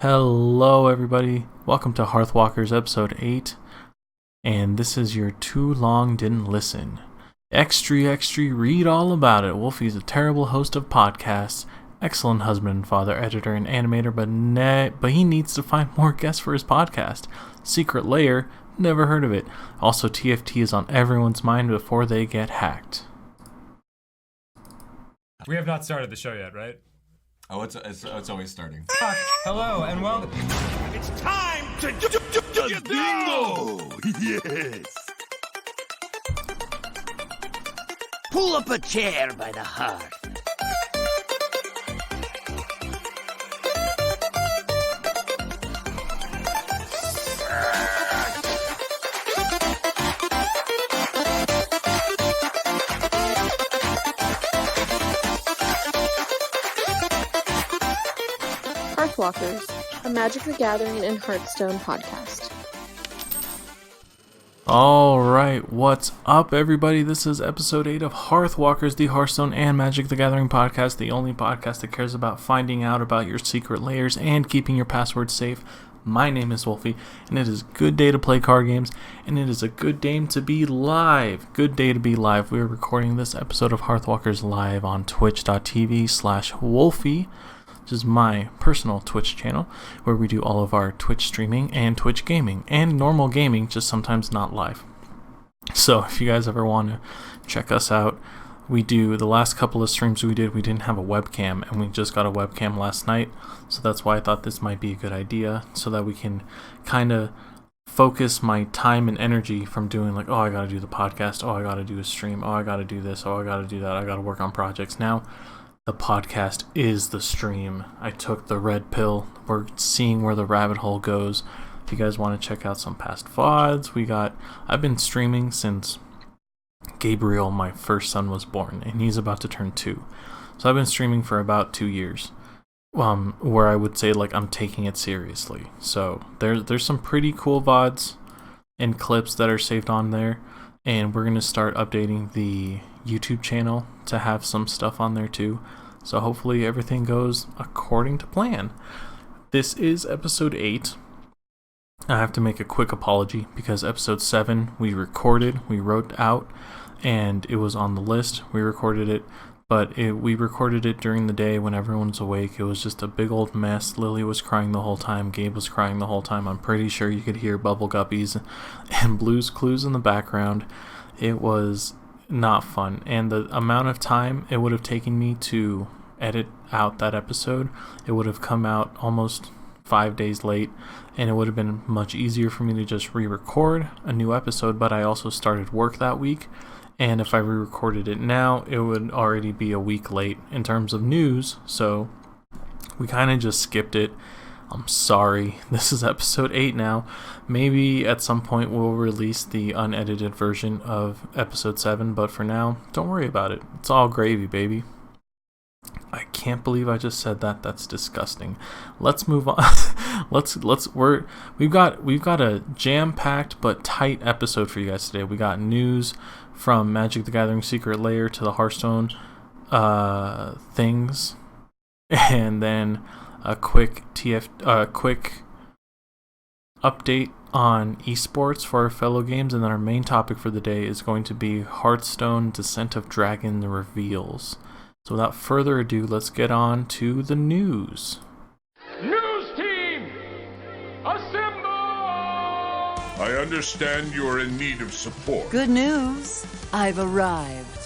Hello everybody, welcome to Hearthwalkers episode 8, and this is your Too Long Didn't Listen. Extre Extre, read all about it. Wholfie's a terrible host of podcasts, excellent husband and father, editor and animator, but he needs to find more guests for his podcast. Secret Lair, never heard of it. Also, TFT is on everyone's mind before they get hacked. We have not started the show yet, right? Oh, it's always starting. Hello and welcome. It's time to bingo! Yes! Pull up a chair by the hearth. Hearthwalkers, a Magic the Gathering and Hearthstone podcast. Alright, what's up everybody? This is episode 8 of Hearthwalkers, the Hearthstone and Magic the Gathering podcast, the only podcast that cares about finding out about your secret layers and keeping your passwords safe. My name is Wholfie, and it is a good day to play card games, and it is a good day to be live. Good day to be live. We are recording this episode of Hearthwalkers live on twitch.tv/Wholfie, which is my personal Twitch channel, where we do all of our Twitch streaming and Twitch gaming, and normal gaming, just sometimes not live. So if you guys ever want to check us out, we do, the last couple of streams we didn't have a webcam, and we just got a webcam last night, so that's why I thought this might be a good idea, so that we can kind of focus my time and energy from doing like, oh, I gotta do the podcast, oh, I gotta do a stream, oh, I gotta do this, oh, I gotta do that, I gotta work on projects. Now the podcast is the stream. I took the red pill. We're seeing where the rabbit hole goes. If you guys want to check out some past VODs, I've been streaming since Gabriel, my first son, was born, and he's about to turn 2. So I've been streaming for about 2 years, where I would say like I'm taking it seriously. So there's some pretty cool VODs and clips that are saved on there, and we're going to start updating the YouTube channel to have some stuff on there too. So hopefully everything goes according to plan. This is episode 8. I have to make a quick apology because episode 7 we wrote out, and it was on the list. We recorded it, but we recorded it during the day when everyone's awake. It was just a big old mess. Lily was crying the whole time. Gabe was crying the whole time. I'm pretty sure you could hear Bubble Guppies and Blue's Clues in the background. It was not fun, and the amount of time it would have taken me to edit out that episode, it would have come out almost 5 days late, and it would have been much easier for me to just re-record a new episode. But I also started work that week, and if I re-recorded it now, it would already be a week late in terms of news, so we kind of just skipped it. I'm sorry. This is episode 8 now. Maybe at some point we'll release the unedited version of episode 7, but for now, don't worry about it. It's all gravy, baby. I can't believe I just said that. That's disgusting. Let's move on. We've got a jam-packed but tight episode for you guys today. We got news from Magic the Gathering Secret Lair to the Hearthstone things, and then a quick update on esports for our fellow games, and then our main topic for the day is going to be Hearthstone Descent of Dragon reveals. So without further ado, let's get on to the news. News team, assemble! I understand you are in need of support. Good news, I've arrived.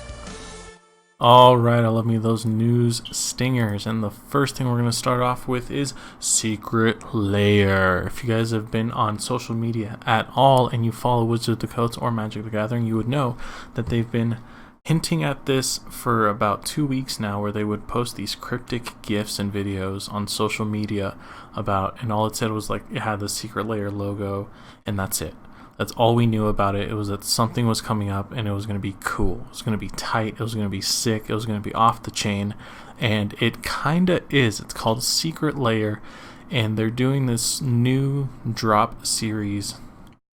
Alright, I love me those news stingers, and the first thing we're going to start off with is Secret Lair. If you guys have been on social media at all and you follow Wizards of the Coast or Magic the Gathering, you would know that they've been hinting at this for about 2 weeks now, where they would post these cryptic GIFs and videos on social media about, and all it said was like it had the Secret Lair logo, and that's it. That's all we knew about it. It was that something was coming up, and it was going to be cool. It was going to be tight. It was going to be sick. It was going to be off the chain, and it kind of is. It's called Secret Lair, and they're doing this new drop series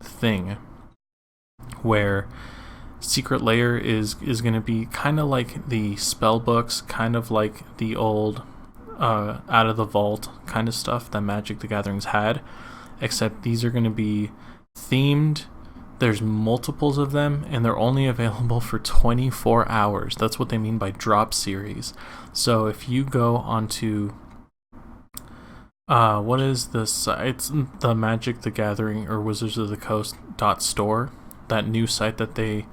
thing where Secret Lair is going to be kind of like the spell books, kind of like the old out of the vault kind of stuff that Magic the Gathering's had, except these are going to be themed. There's multiples of them, and they're only available for 24 hours. That's what they mean by drop series. So if you go onto what is this? It's the Magic the Gathering or Wizards of the Coast .store, that new site that they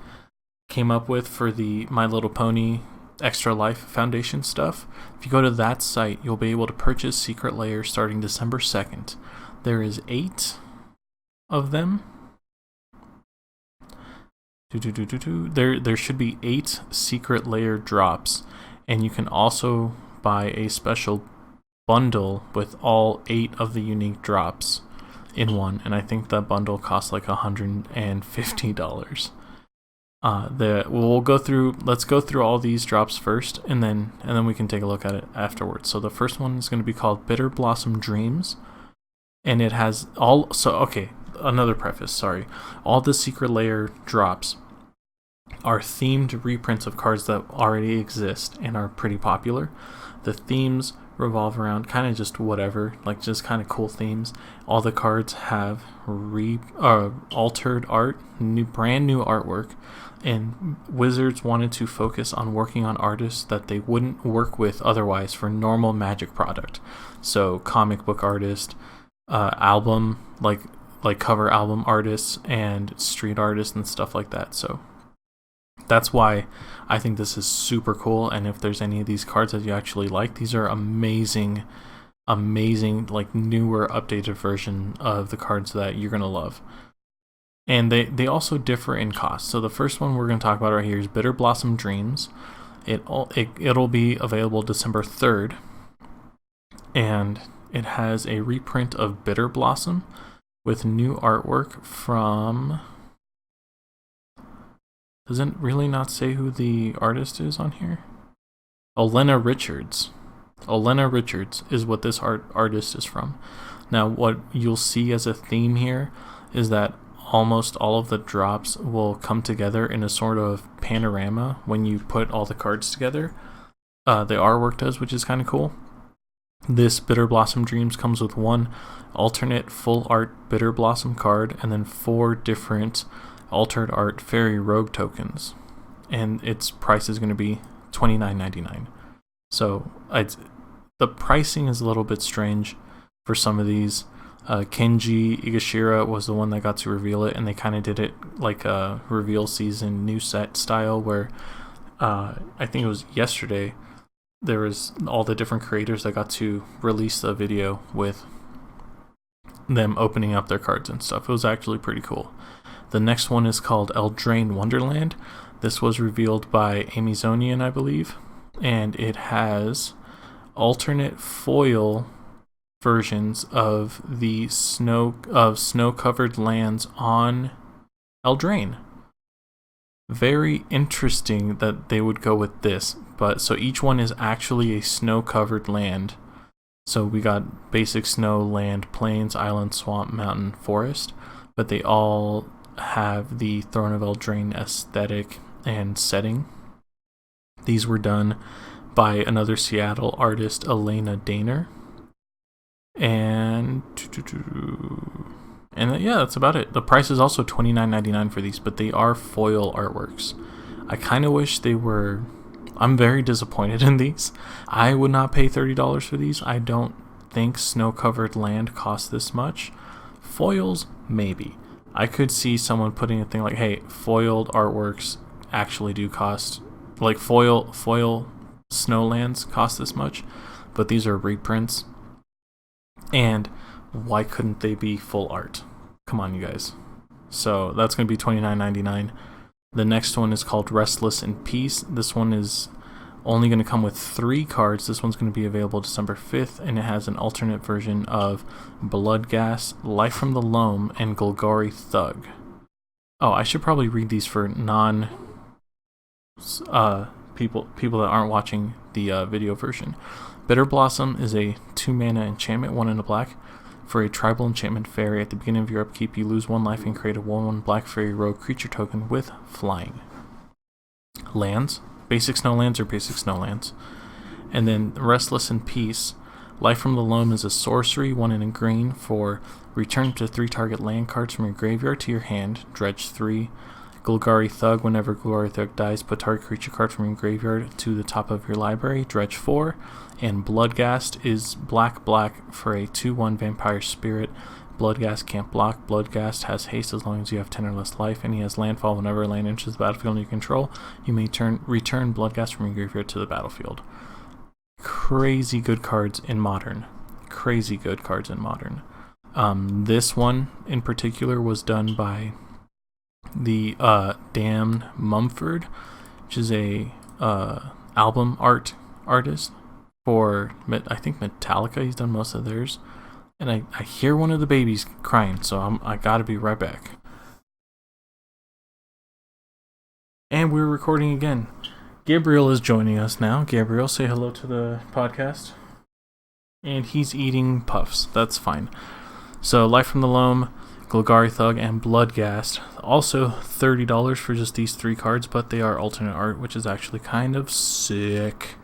came up with for the My Little Pony Extra Life Foundation stuff. If you go to that site, you'll be able to purchase Secret Lair starting December 2nd. There is 8 of them. There should be 8 Secret Lair drops, and you can also buy a special bundle with all 8 of the unique drops in one, and I think that bundle costs like $150. Let's go through all these drops first, and then we can take a look at it afterwards. So the first one is going to be called Bitter Blossom Dreams, and it has another preface, sorry. All the Secret Lair drops are themed reprints of cards that already exist and are pretty popular. The themes revolve around kind of just whatever, like just kind of cool themes. All the cards have altered art, brand new artwork, and Wizards wanted to focus on working on artists that they wouldn't work with otherwise for normal Magic product. So comic book artist, album, like cover album artists, and street artists and stuff like that. So that's why I think this is super cool. And if there's any of these cards that you actually like, these are amazing, like newer, updated version of the cards that you're gonna love. And they also differ in cost. So the first one we're gonna talk about right here is Bitter Blossom Dreams. It'll be available December 3rd, and it has a reprint of Bitter Blossom with new artwork from... Does it really not say who the artist is on here? Olenna Richards. Olenna Richards is what this artist is from. Now, what you'll see as a theme here is that almost all of the drops will come together in a sort of panorama when you put all the cards together. The artwork does, which is kind of cool. This Bitter Blossom Dreams comes with one alternate full art Bitter Blossom card and then 4 different altered art Fairy Rogue tokens, and its price is going to be $29.99. So the pricing is a little bit strange for some of these. Kenji Igashira was the one that got to reveal it, and they kind of did it like a reveal season new set style where I think it was yesterday there was all the different creators that got to release the video with them opening up their cards and stuff. It was actually pretty cool. The next one is called Eldraine Wonderland. This was revealed by Amy Zonian, I believe, and it has alternate foil versions of the snow-covered lands on Eldraine. Very interesting that they would go with this, but so each one is actually a snow-covered land. So we got basic snow, land, plains, island, swamp, mountain, forest, but they all have the Throne of Eldraine aesthetic and setting. These were done by another Seattle artist, Elena Daner. And yeah, that's about it. The price is also $29.99 for these, but they are foil artworks. I kind of wish they were... I'm very disappointed in these. I would not pay $30 for these. I don't think snow-covered land costs this much. Foils, maybe. I could see someone putting a thing like, hey, foiled artworks actually do cost, like foil snowlands cost this much, but these are reprints. And why couldn't they be full art? Come on, you guys. So that's going to be $29.99. The next one is called Restless in Peace. This one is only going to come with 3 cards. This one's going to be available December 5th, and it has an alternate version of Bloodgas, Life from the Loam, and Golgari Thug. Oh, I should probably read these for people that aren't watching the video version. Bitter Blossom is a 2-mana enchantment, 1 and a black. For a tribal enchantment fairy, at the beginning of your upkeep, you lose 1 life and create a 1/1 black fairy rogue creature token with flying. Lands, basic snow lands or basic snow lands. And then Restless in Peace Life from the Loam is a sorcery, 1 and a green, for return up to 3 target land cards from your graveyard to your hand, dredge 3. Golgari Thug, whenever Golgari Thug dies, put target creature card from your graveyard to the top of your library, dredge 4. And Bloodghast is black for a 2/1 vampire spirit. Bloodghast can't block. Bloodghast has haste as long as you have 10 or less life, and he has landfall whenever land enters the battlefield you control. You may return Bloodghast from your graveyard to the battlefield. Crazy good cards in Modern. Crazy good cards in Modern. This one in particular was done by the Dan Mumford, which is a album artist for, I think, Metallica. He's done most of theirs. And I hear one of the babies crying, so I gotta be right back. And we're recording again. Gabriel is joining us now. Gabriel, say hello to the podcast. And he's eating puffs. That's fine. So, Life from the Loam, Golgari Thug, and Bloodghast. Also $30 for just these 3 cards, but they are alternate art, which is actually kind of sick.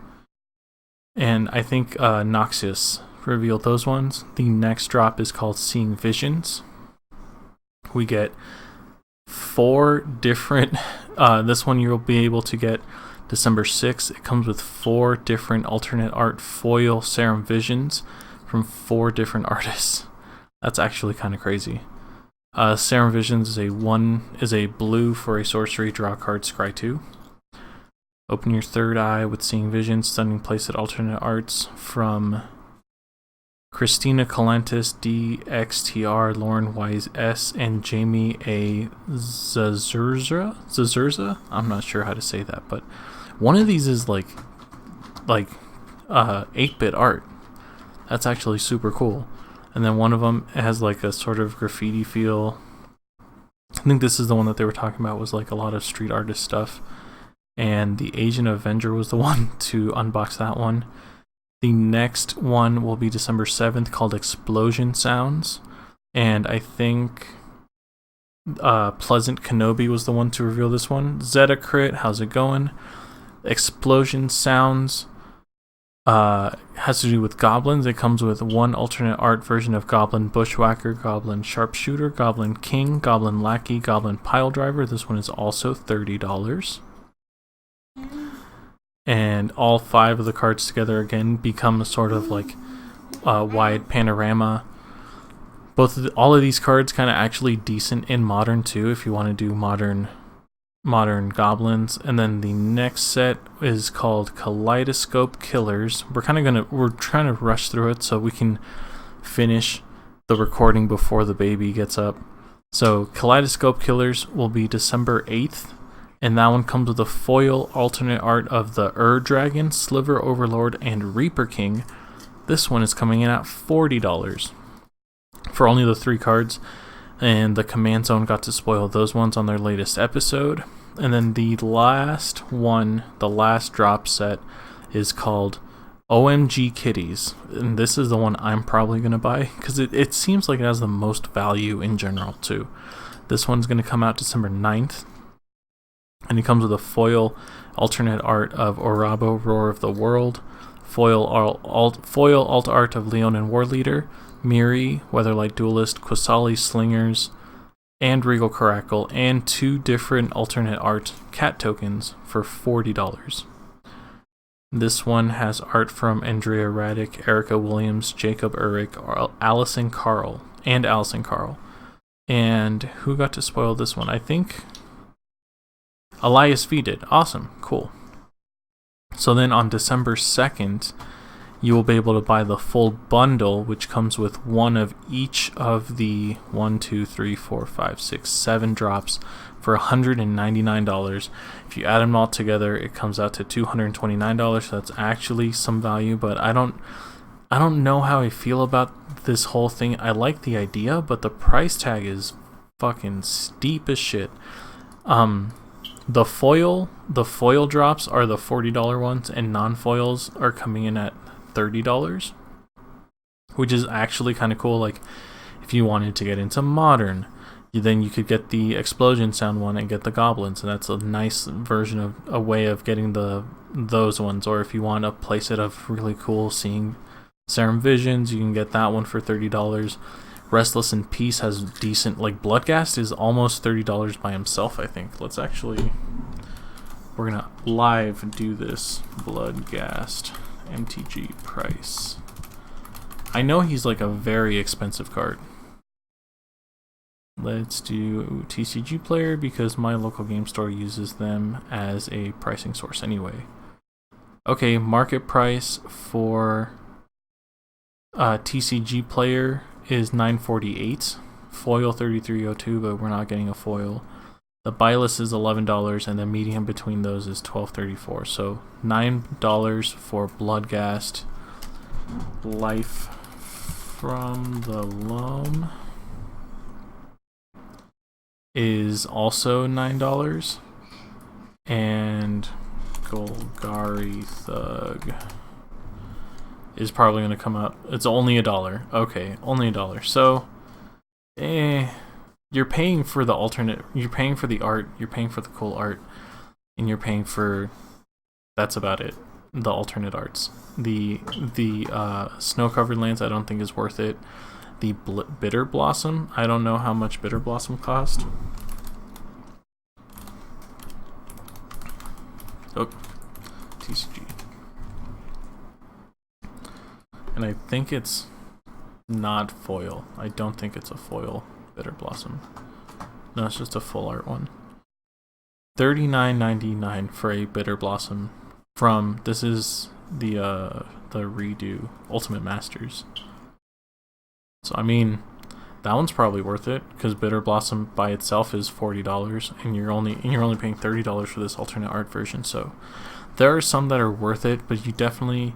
And I think Noxious revealed those ones. The next drop is called Seeing Visions. We get 4 different... this one you'll be able to get December 6th. It comes with 4 different alternate art foil Serum Visions from 4 different artists. That's actually kind of crazy. Serum Visions is a blue for a sorcery, draw card, scry 2. Open your third eye with Seeing Visions, stunning place at alternate arts from Christina Calantis, DXTR, Lauren Wise S, and Jamie A. Zazurza? I'm not sure how to say that, but one of these is like 8-bit art. That's actually super cool. And then one of them has like a sort of graffiti feel. I think this is the one that they were talking about, was like a lot of street artist stuff. And the Asian Avenger was the one to unbox that one. The next one will be December 7th, called Explosion Sounds. And I think Pleasant Kenobi was the one to reveal this one. Zeta Crit, how's it going? Explosion Sounds has to do with goblins. It comes with 1 alternate art version of Goblin Bushwhacker, Goblin Sharpshooter, Goblin King, Goblin Lackey, Goblin Pile Driver. This one is also $30. And all 5 of the cards together again become a sort of like wide panorama. All of these cards kind of actually decent in Modern too, if you want to do modern goblins. And then the next set is called Kaleidoscope Killers. We're trying to rush through it so we can finish the recording before the baby gets up. So Kaleidoscope Killers will be December 8th. And that one comes with a foil alternate art of the Dragon, Sliver Overlord, and Reaper King. This one is coming in at $40 for only the 3 cards. And the Command Zone got to spoil those ones on their latest episode. And then the last one, the last drop set, is called OMG Kitties. And this is the one I'm probably going to buy, because it seems like it has the most value in general too. This one's going to come out December 9th. And it comes with a foil alternate art of Orabo, Roar of the World, foil alt art of Leonin Warleader, Miri, Weatherlight Duelist, Quasali Slingers, and Regal Caracal, and 2 different alternate art cat tokens for $40. This one has art from Andrea Raddick, Erica Williams, Jacob Urich, Allison Carl. And who got to spoil this one? I think Elias V did. Awesome. Cool. So then on December 2nd, you will be able to buy the full bundle, which comes with 1 of each of the 7 drops for $199. If you add them all together, it comes out to $229. So that's actually some value, but I don't know how I feel about this whole thing. I like the idea, but the price tag is fucking steep as shit. The foil drops are the $40 ones, and non-foils are coming in at $30, which is actually kind of cool. Like, if you wanted to get into Modern, then you could get the Explosion Sound one and get the Goblins, and that's a nice version of a way of getting those ones. Or if you want a playset of really cool Seeing Serum Visions, you can get that one for $30. Restless in Peace has decent, like Bloodghast is almost $30 by himself, I think. Let's actually, we're gonna live do this. Bloodghast MTG price. I know he's like a very expensive card. Let's do TCG Player because my local game store uses them as a pricing source anyway. Okay, market price for TCG Player is $9.48. Foil $33.02, but we're not getting a foil. The buy list is $11, and the median between those is $12.34. So $9 for Bloodghast. Life from the Loam is also $9, and Golgari Thug is probably going to come out. It's only $1. Okay, only $1. So, you're paying for the alternate. You're paying for the art. You're paying for the cool art, and you're paying for. That's about it. The alternate arts. The snow-covered lands, I don't think is worth it. The Bitter Blossom, I don't know how much Bitter Blossom cost. Oh, TCG. And I think it's not foil. I don't think it's a foil Bitter Blossom. No, it's just a full art one. $39.99 for a Bitter Blossom from, this is the redo Ultimate Masters. So I mean, that one's probably worth it because Bitter Blossom by itself is $40, and you're only paying $30 for this alternate art version. So there are some that are worth it, but you definitely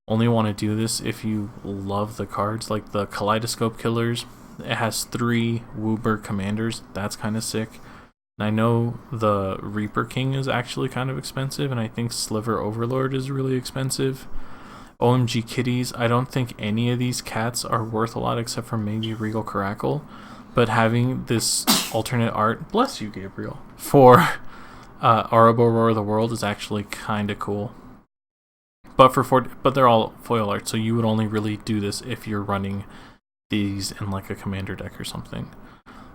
only want to do this if you love the cards, like the Kaleidoscope Killers. It has 3 Woober commanders. That's kind of sick. And I know the Reaper King is actually kind of expensive, and I think Sliver Overlord is really expensive. OMG Kitties, I don't think any of these cats are worth a lot except for maybe Regal Caracal, but having this alternate art, bless you Gabriel, for Ouroboros of the World is actually kind of cool. But but they're all foil art, so you would only really do this if you're running these in like a commander deck or something.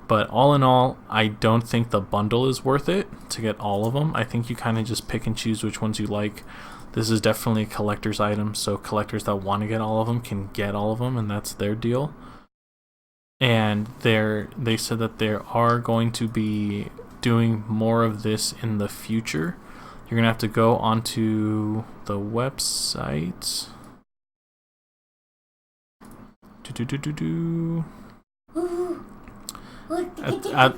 But all in all, I don't think the bundle is worth it to get all of them. I think you kind of just pick and choose which ones you like. This is definitely a collector's item, so collectors that want to get all of them can get all of them, and that's their deal. And they said that they are going to be doing more of this in the future. You're going to have to go onto the website. At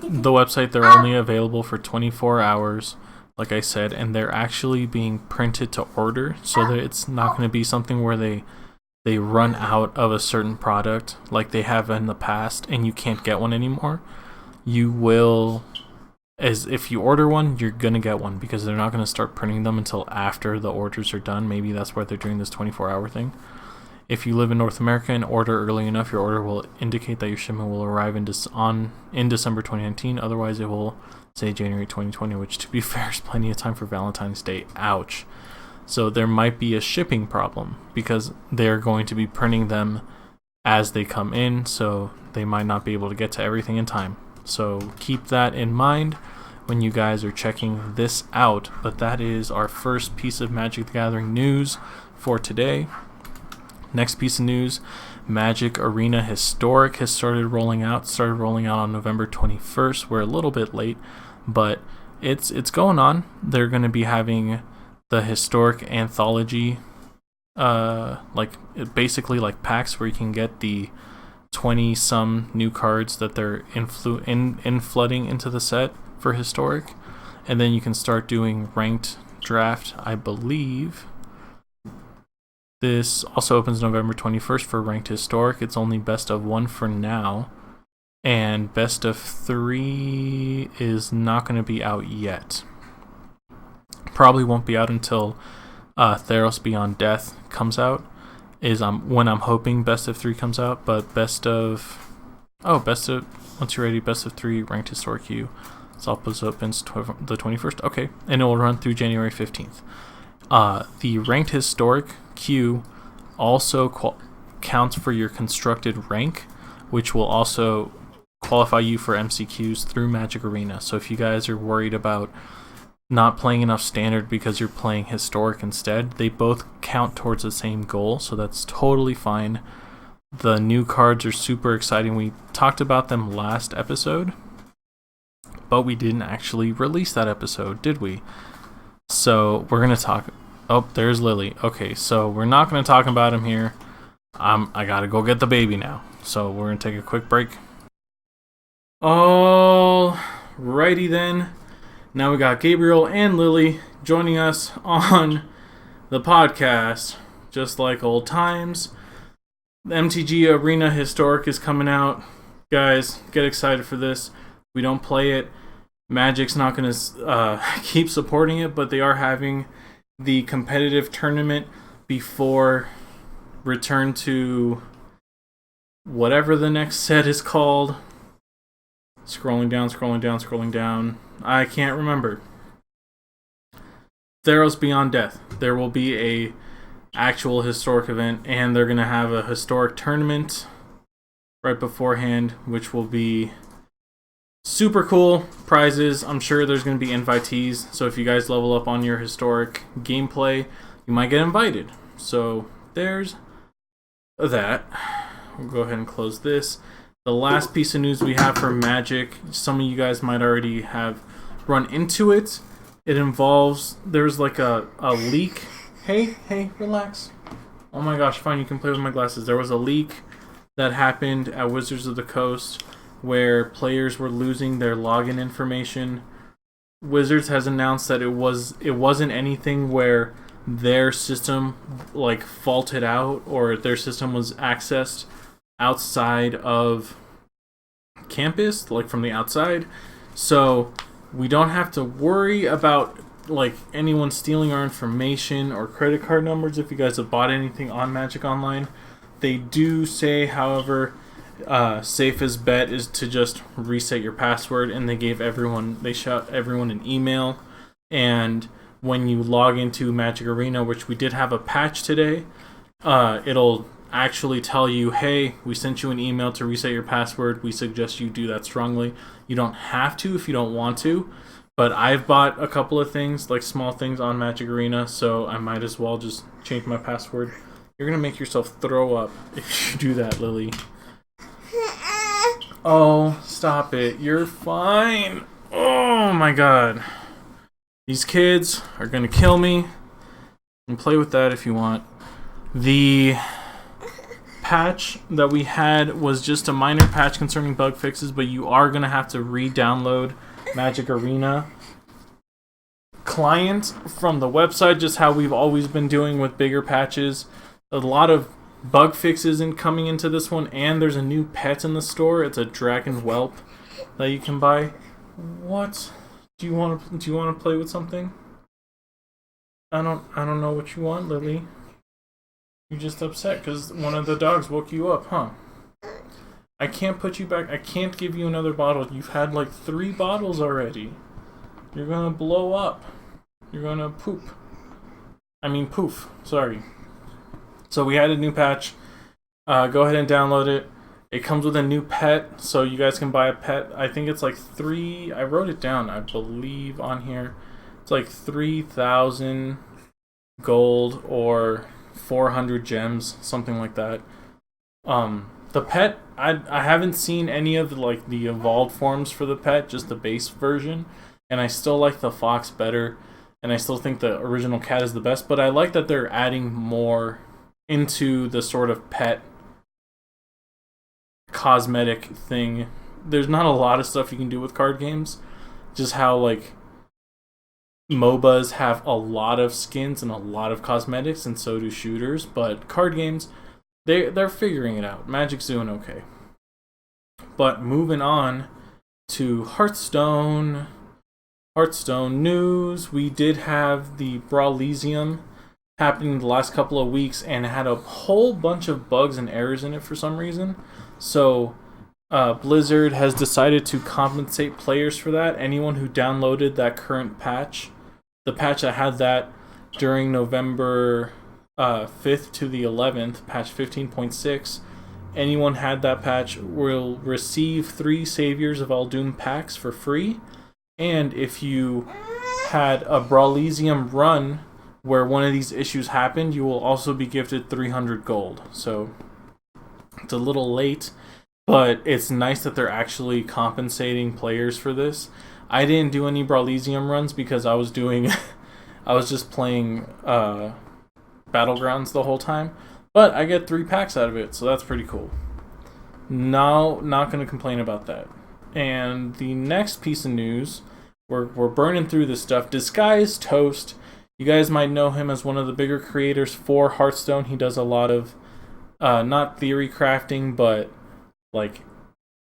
the website, they're only available for 24 hours. Like I said, and they're actually being printed to order, so that it's not going to be something where they run out of a certain product like they have in the past and you can't get one anymore. You will, as if you order one, you're going to get one because they're not going to start printing them until after the orders are done. Maybe that's why they're doing this 24-hour thing. If you live in North America and order early enough, your order will indicate that your shipment will arrive in December 2019. Otherwise, it will say January 2020, which, to be fair, is plenty of time for Valentine's Day. Ouch. So there might be a shipping problem because they're going to be printing them as they come in, so they might not be able to get to everything in time. So keep that in mind when you guys are checking this out. But that is our first piece of Magic the Gathering news for today. Next piece of news, Magic Arena Historic has started rolling out. Started rolling out on November 21st. We're a little bit late, but it's going on. They're going to be having the Historic Anthology, basically like packs where you can get the 20-some new cards that they're flooding into the set for Historic, and then you can start doing ranked draft, I believe. This also opens November 21st for Ranked Historic. It's only best of 1 for now. And best of 3 is not going to be out yet. Probably won't be out until Theros Beyond Death comes out. Is when I'm hoping best of 3 comes out. But once you're ready, best of 3 Ranked Historic queue. So opens the 21st. Okay. And it will run through January 15th. The Ranked Historic queue also counts for your constructed rank, which will also qualify you for MCQs through Magic Arena. So if you guys are worried about not playing enough standard because you're playing historic instead, they both count towards the same goal, so that's totally fine. The new cards are super exciting. We talked about them last episode, but we didn't actually release that episode, did we? So we're going to talk... Oh, there's Lily. Okay, so we're not going to talk about him here. I got to go get the baby now. So we're going to take a quick break. Alrighty then. Now we got Gabriel and Lily joining us on the podcast, just like old times. The MTGA Arena Historic is coming out. Guys, get excited for this. We don't play it. Magic's not going to keep supporting it, but they are having the competitive tournament before return to whatever the next set is called. Scrolling down. I can't remember. Theros Beyond Death. There will be a actual historic event, and they're going to have a historic tournament right beforehand, which will be super cool. Prizes. I'm sure there's going to be invitees, so if you guys level up on your historic gameplay, you might get invited. So there's that. We'll go ahead and close this. The last piece of news we have for Magic, some of you guys might already have run into it. It involves, there's like a leak. Hey, relax. Oh my gosh, fine, you can play with my glasses. There was a leak that happened at Wizards of the Coast where players were losing their login information. Wizards has announced that it wasn't anything where their system like faulted out or their system was accessed outside of campus, like from the outside. So we don't have to worry about like anyone stealing our information or credit card numbers if you guys have bought anything on Magic Online. They do say, however, safest bet is to just reset your password, and they shot everyone an email, and when you log into Magic Arena, which we did have a patch today, it'll actually tell you, hey, we sent you an email to reset your password. We suggest you do that strongly. You don't have to if you don't want to, but I've bought a couple of things, like small things on Magic Arena, so I might as well just change my password. You're going to make yourself throw up if you do that, Lily. Oh, stop it. You're fine. Oh my god. These kids are going to kill me. And play with that if you want. The patch that we had was just a minor patch concerning bug fixes, but you are going to have to re-download Magic Arena client from the website, just how we've always been doing with bigger patches. A lot of bug fixes coming into this one, and there's a new pet in the store. It's a dragon whelp that you can buy. What? Do you want to play with something? I don't know what you want, Lily. You're just upset because one of the dogs woke you up, huh? I can't put you back. I can't give you another bottle. You've had like 3 bottles already. You're gonna blow up. You're gonna poop. I mean poof. Sorry. So we had a new patch. Go ahead and download it. It comes with a new pet, so you guys can buy a pet. I think it's like 3... I wrote it down, I believe, on here. It's like 3,000 gold or 400 gems, something like that. The pet, I haven't seen any of the evolved forms for the pet, just the base version, and I still like the fox better, and I still think the original cat is the best, but I like that they're adding more into the sort of pet cosmetic thing. There's not a lot of stuff you can do with card games, just how like MOBAs have a lot of skins and a lot of cosmetics, and so do shooters, but card games, they're figuring it out. Magic's doing okay. But moving on to Hearthstone news, we did have the Brawlesium happening the last couple of weeks, and it had a whole bunch of bugs and errors in it for some reason. So Blizzard has decided to compensate players for that. Anyone who downloaded that current patch, the patch that had that during November 5th to the 11th, patch 15.6. Anyone had that patch will receive 3 Saviors of Uldum packs for free. And if you had a Brawlesium run where one of these issues happened, you will also be gifted 300 gold. So it's a little late, but it's nice that they're actually compensating players for this. I didn't do any Brawlesium runs because I was just playing Battlegrounds the whole time. But I get 3 packs out of it, so that's pretty cool. No, not going to complain about that. And the next piece of news, we're burning through this stuff. Disguised Toast. You guys might know him as one of the bigger creators for Hearthstone. He does a lot of, not theory crafting, but like,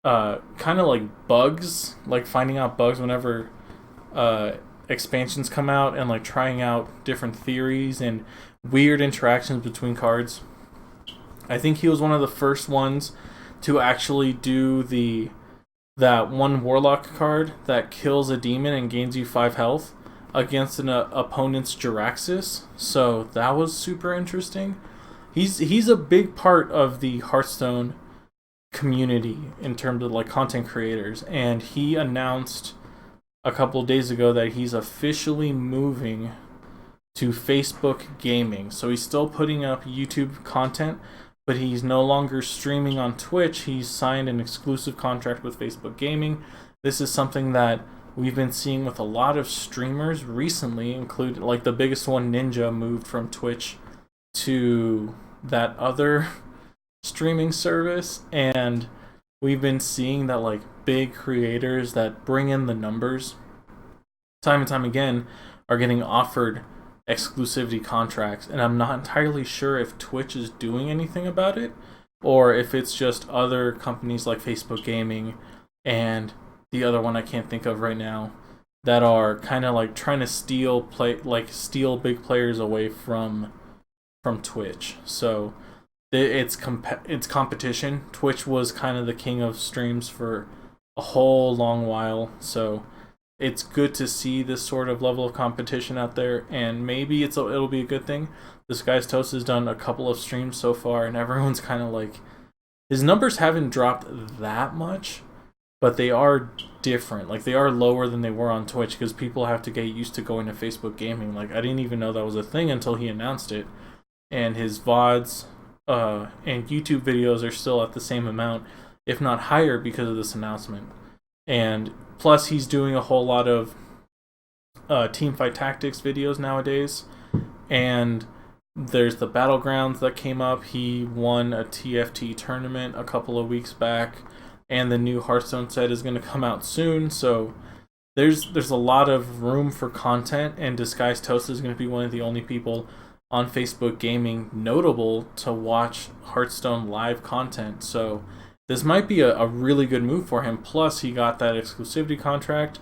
kind of like bugs, like finding out bugs whenever expansions come out and like trying out different theories and weird interactions between cards. I think he was one of the first ones to actually do that one Warlock card that kills a demon and gains you 5 health against an opponent's Jiraxis. So that was super interesting. He's a big part of the Hearthstone community in terms of like content creators, and he announced a couple of days ago that he's officially moving to Facebook Gaming. So he's still putting up YouTube content, but he's no longer streaming on Twitch. He's signed an exclusive contract with Facebook Gaming. This is something that we've been seeing with a lot of streamers recently, including like the biggest one, Ninja, moved from Twitch to that other streaming service, and we've been seeing that like big creators that bring in the numbers time and time again are getting offered exclusivity contracts, and I'm not entirely sure if Twitch is doing anything about it or if it's just other companies like Facebook Gaming and the other one I can't think of right now that are kind of like trying to steal big players away from Twitch. So it's competition. Twitch was kind of the king of streams for a whole long while, so it's good to see this sort of level of competition out there, and maybe it'll be a good thing. Disguised Toast has done a couple of streams so far, and everyone's kind of like, his numbers haven't dropped that much, but they are different. Like, they are lower than they were on Twitch because people have to get used to going to Facebook Gaming. Like, I didn't even know that was a thing until he announced it, and his VODs and YouTube videos are still at the same amount, if not higher, because of this announcement. And plus, he's doing a whole lot of teamfight tactics videos nowadays. And there's the Battlegrounds that came up. He won a TFT tournament a couple of weeks back. And the new Hearthstone set is going to come out soon. So there's a lot of room for content. And Disguised Toast is going to be one of the only people on Facebook Gaming notable to watch Hearthstone live content. So this might be a really good move for him. Plus, he got that exclusivity contract.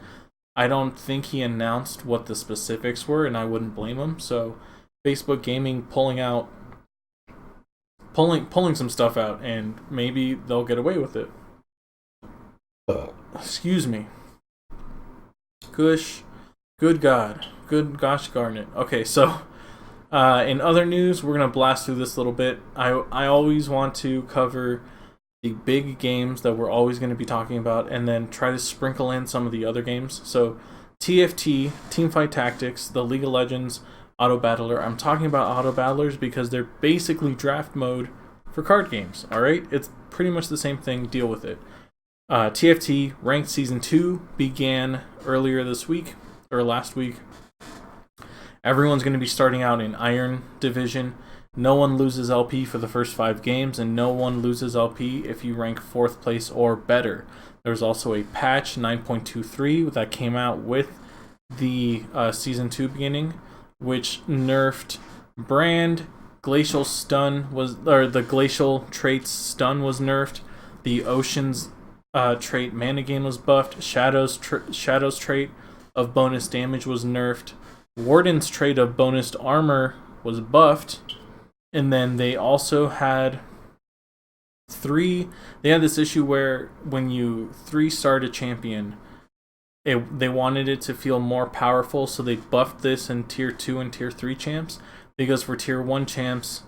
I don't think he announced what the specifics were, and I wouldn't blame him. So, Facebook Gaming pulling some stuff out, and maybe they'll get away with it. Excuse me. Good God. Good gosh darn it. Okay, so in other news, we're gonna blast through this a little bit. I always want to cover the big games that we're always going to be talking about, and then try to sprinkle in some of the other games. So TFT, Teamfight Tactics, the League of Legends Auto Battler. I'm talking about Auto Battlers because they're basically draft mode for card games, alright? It's pretty much the same thing, deal with it. TFT Ranked Season 2 began earlier this week, or last week. Everyone's going to be starting out in Iron Division. No one loses LP for the first 5 games, and no one loses LP if you rank 4th place or better. There's also a patch 9.23 that came out with the Season 2 beginning, which nerfed Brand. Glacial Stun the Glacial trait's Stun was nerfed. The Ocean's trait Mana Gain was buffed. Shadow's trait of bonus damage was nerfed. Warden's trait of bonus armor was buffed. And then they also had this issue where when you 3-starred a champion, they wanted it to feel more powerful, so they buffed this in Tier 2 and Tier 3 champs. because for tier 1 champs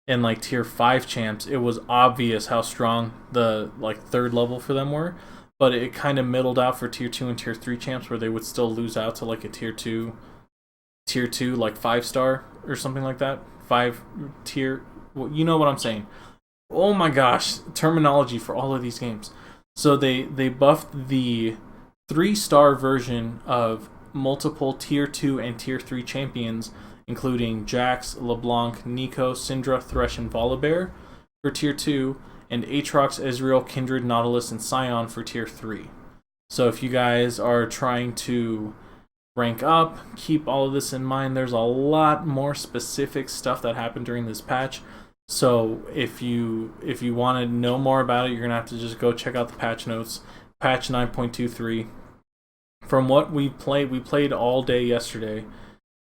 and like tier 5 champs, it was obvious how strong the like third level for them were, but it kind of middled out for tier 2 and tier 3 champs where they would still lose out to like a tier 2 like 5-star or something like that. 5 tier, well, you know what I'm saying. Oh my gosh, terminology for all of these games. So they buffed the 3-star version of multiple tier 2 and tier 3 champions, including Jax, LeBlanc, Nico, Syndra, Thresh, and Volibear for tier 2, and Aatrox, Ezreal, Kindred, Nautilus, and Scion for tier 3. So if you guys are trying to rank up, keep all of this in mind. There's a lot more specific stuff that happened during this patch. So if you want to know more about it, you're going to have to just go check out the patch notes, patch 9.23. From what we played all day yesterday.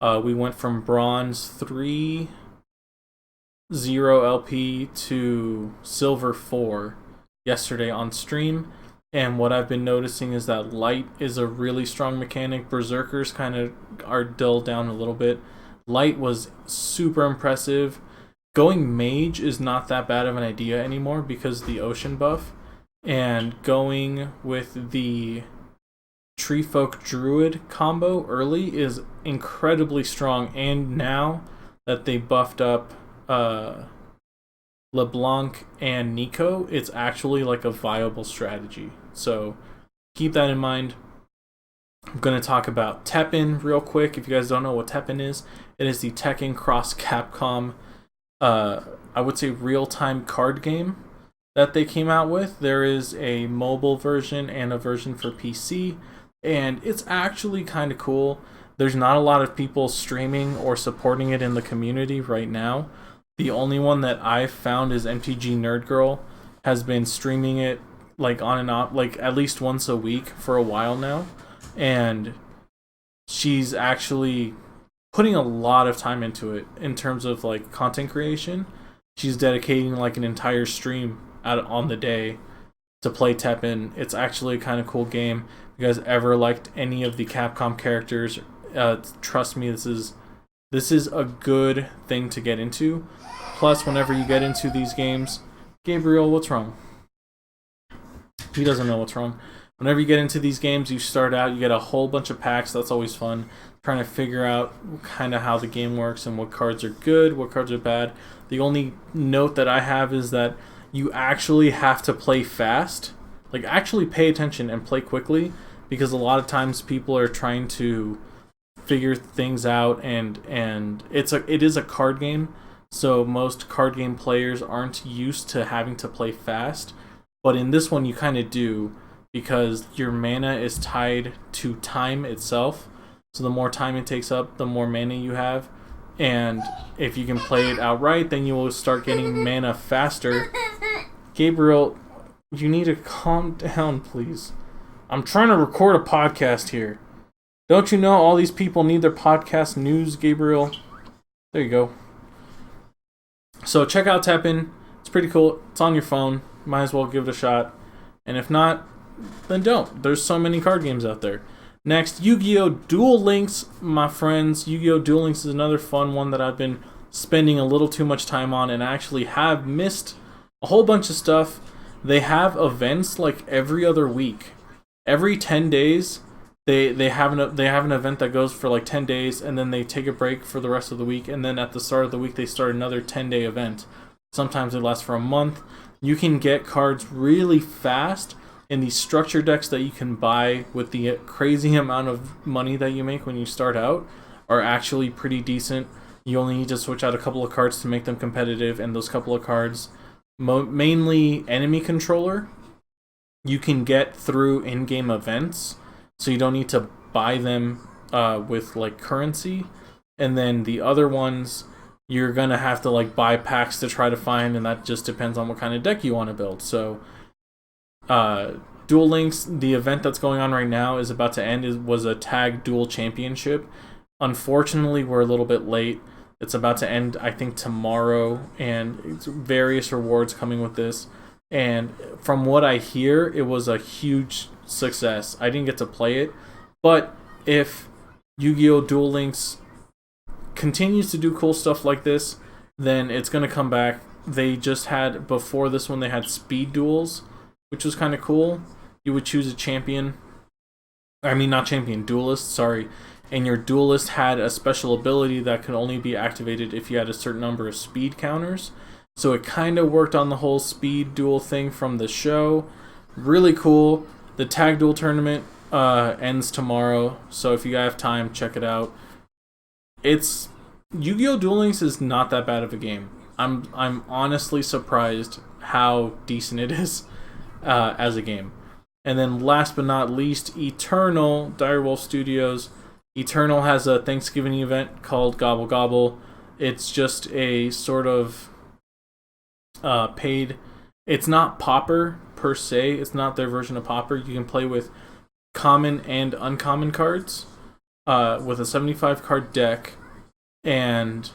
We went from bronze 3-0 LP to silver 4 yesterday on stream. And what I've been noticing is that light is a really strong mechanic. Berserkers kind of are dulled down a little bit. Light was super impressive. Going mage is not that bad of an idea anymore because of the ocean buff. And going with the Tree Folk Druid combo early is incredibly strong. And now that they buffed up LeBlanc and Nico, it's actually like a viable strategy. So keep that in mind. I'm going to talk about Teppen real quick. If you guys don't know what Teppen is, it is the Tekken Cross Capcom, I would say real-time card game that they came out with. There is a mobile version and a version for PC, and it's actually kind of cool. There's not a lot of people streaming or supporting it in the community right now. The only one that I've found is MTG Nerd Girl, has been streaming it like on and off, like at least once a week for a while now, and she's actually putting a lot of time into it in terms of like content creation. She's dedicating like an entire stream on the day to play Teppen. It's actually a kind of cool game. If you guys ever liked any of the Capcom characters, trust me, this is a good thing to get into. Plus, whenever you get into these games, Gabriel, what's wrong? He doesn't know what's wrong. Whenever you get into these games, you start out, you get a whole bunch of packs. That's always fun. Trying to figure out kind of how the game works and what cards are good, what cards are bad. The only note that I have is that you actually have to play fast. Like, actually pay attention and play quickly, because a lot of times people are trying to figure things out, and it is a card game. So most card game players aren't used to having to play fast. But in this one, you kind of do, because your mana is tied to time itself. So the more time it takes up, the more mana you have. And if you can play it outright, then you will start getting mana faster. Gabriel, you need to calm down, please. I'm trying to record a podcast here. Don't you know all these people need their podcast news, Gabriel? There you go. So check out Teppen. It's pretty cool. It's on your phone. Might as well give it a shot. And if not, then don't. There's so many card games out there. Next, Yu-Gi-Oh! Duel Links, my friends. Yu-Gi-Oh! Duel Links is another fun one that I've been spending a little too much time on, and I actually have missed a whole bunch of stuff. They have events like every other week. Every 10 days, they have an event that goes for like 10 days, and then they take a break for the rest of the week, and then at the start of the week, they start another 10-day event. Sometimes they last for a month. You can get cards really fast, and these structure decks that you can buy with the crazy amount of money that you make when you start out are actually pretty decent. You only need to switch out a couple of cards to make them competitive, and those couple of cards, mainly enemy controller, you can get through in-game events, so you don't need to buy them with like currency. And then the other ones, you're gonna have to like buy packs to try to find, and that just depends on what kind of deck you want to build. So Duel Links, the event that's going on right now, is about to end. It was a tag duel championship. Unfortunately, we're a little bit late. It's about to end, I think, tomorrow, and it's various rewards coming with this. And from what I hear, it was a huge success. I didn't get to play it, but if Yu-Gi-Oh! Duel Links continues to do cool stuff like this, then it's going to come back. They just had, before this one, they had speed duels, which was kind of cool. You would choose a champion. I mean, not champion, duelist, sorry. And your duelist had a special ability that could only be activated if you had a certain number of speed counters. So it kind of worked on the whole speed duel thing from the show. Really cool. The tag duel tournament ends tomorrow, so if you guys have time, check it out. It's Yu-Gi-Oh! Duel Links is not that bad of a game. I'm honestly surprised how decent it is as a game. And then last but not least, Eternal, Direwolf Studios. Eternal has a Thanksgiving event called Gobble Gobble. It's just a sort of paid. It's not Pauper per se. It's not their version of Pauper. You can play with common and uncommon cards with a 75 card deck, and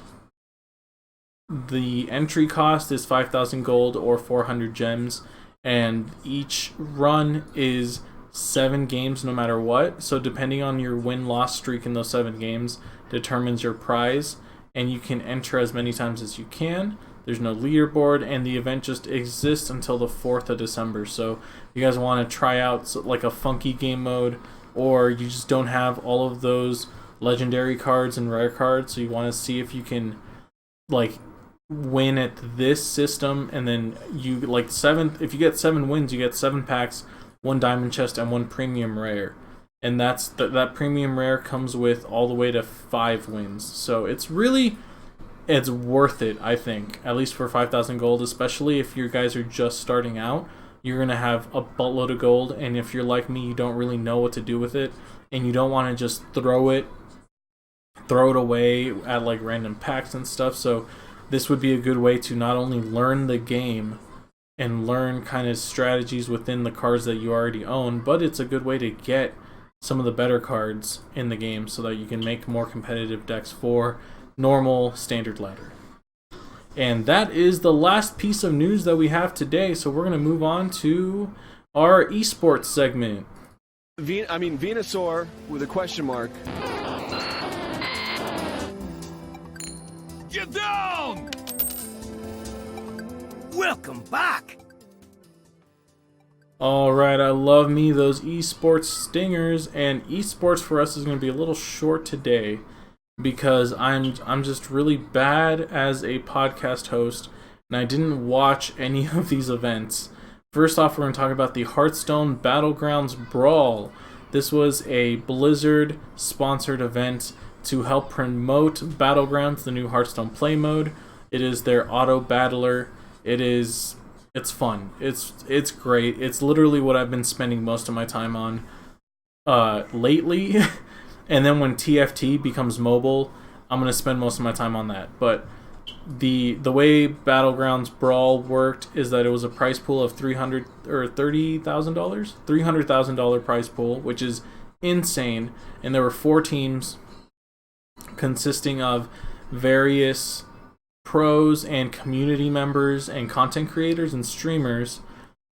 the entry cost is 5,000 gold or 400 gems, and each run is 7 games no matter what. So depending on your win-loss streak in those 7 games determines your prize, and you can enter as many times as you can. There's no leaderboard, and the event just exists until the 4th of December. So if you guys want to try out like a funky game mode, or you just don't have all of those legendary cards and rare cards, so you want to see if you can like win at this system, and then you like if you get 7 wins, you get 7 packs, 1 diamond chest, and 1 premium rare. And that's that premium rare comes with all the way to 5 wins. So it's worth it, I think, at least for 5,000 gold, especially if you guys are just starting out. You're going to have a buttload of gold, and if you're like me, you don't really know what to do with it, and you don't want to just throw it away at like random packs and stuff. So this would be a good way to not only learn the game and learn kind of strategies within the cards that you already own, but it's a good way to get some of the better cards in the game so that you can make more competitive decks for normal standard ladder. And that is the last piece of news that we have today, so we're going to move on to our esports segment. Venusaur with a question mark. Get down! Welcome back! Alright, I love me those esports stingers, and esports for us is going to be a little short today, because I'm just really bad as a podcast host, and I didn't watch any of these events. First off, we're going to talk about the Hearthstone Battlegrounds Brawl. This was a Blizzard sponsored event to help promote Battlegrounds, the new Hearthstone play mode. It is their auto battler. It's fun. It's great. It's literally what I've been spending most of my time on lately. And then when TFT becomes mobile, I'm going to spend most of my time on that. But the way Battlegrounds Brawl worked is that it was a prize pool of $300,000 prize pool, which is insane. And there were 4 teams consisting of various pros and community members and content creators and streamers,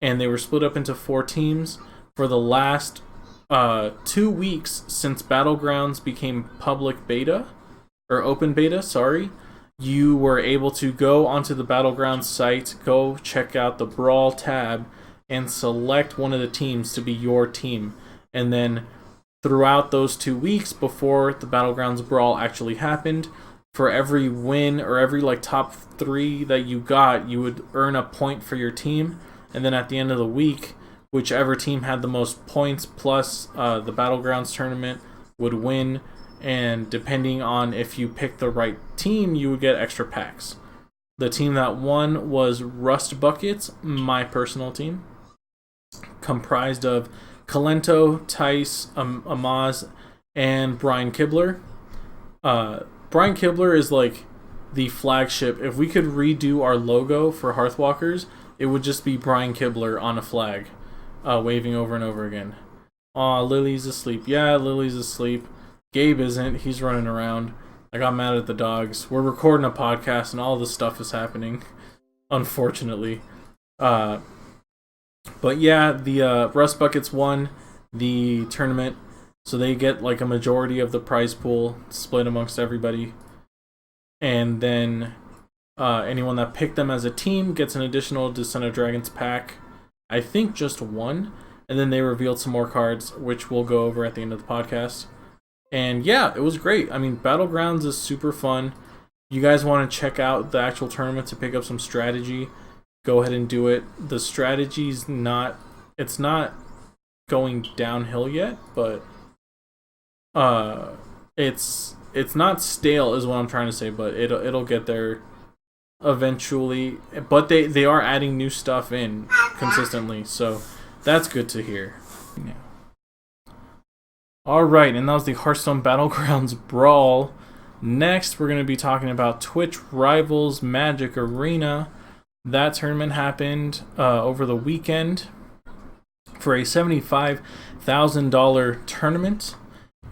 and they were split up into 4 teams. For the last 2 weeks since Battlegrounds became public beta, or open beta, sorry, you were able to go onto the Battlegrounds site, go check out the Brawl tab, and select one of the teams to be your team. And then throughout those 2 weeks before the Battlegrounds Brawl actually happened, for every win or every like top 3 that you got, you would earn a point for your team. And then at the end of the week, whichever team had the most points plus the Battlegrounds tournament would win. And depending on if you picked the right team, you would get extra packs. The team that won was Rust Buckets, my personal team, comprised of Kalento, Tice, Amaz, and Brian Kibler. Brian Kibler is like the flagship. If we could redo our logo for Hearthwalkers, it would just be Brian Kibler on a flag, waving over and over again. Aw, Lily's asleep. Yeah, Lily's asleep. Gabe isn't. He's running around. I got mad at the dogs. We're recording a podcast and all this stuff is happening, unfortunately. But yeah, the Rust Buckets won the tournament, so they get like a majority of the prize pool split amongst everybody. and then anyone that picked them as a team gets an additional Descent of Dragons pack. I think just one, and then they revealed some more cards, which we'll go over at the end of the podcast. And yeah, it was great. I mean, Battlegrounds is super fun. You guys want to check out the actual tournament to pick up some strategy, go ahead and do it. The strategy's not going downhill yet, but it's not stale is what I'm trying to say, but it'll get there eventually. But they are adding new stuff in consistently, so that's good to hear. Yeah. Alright, and that was the Hearthstone Battlegrounds Brawl. Next, we're going to be talking about Twitch Rivals Magic Arena. That tournament happened over the weekend for a $75,000 tournament,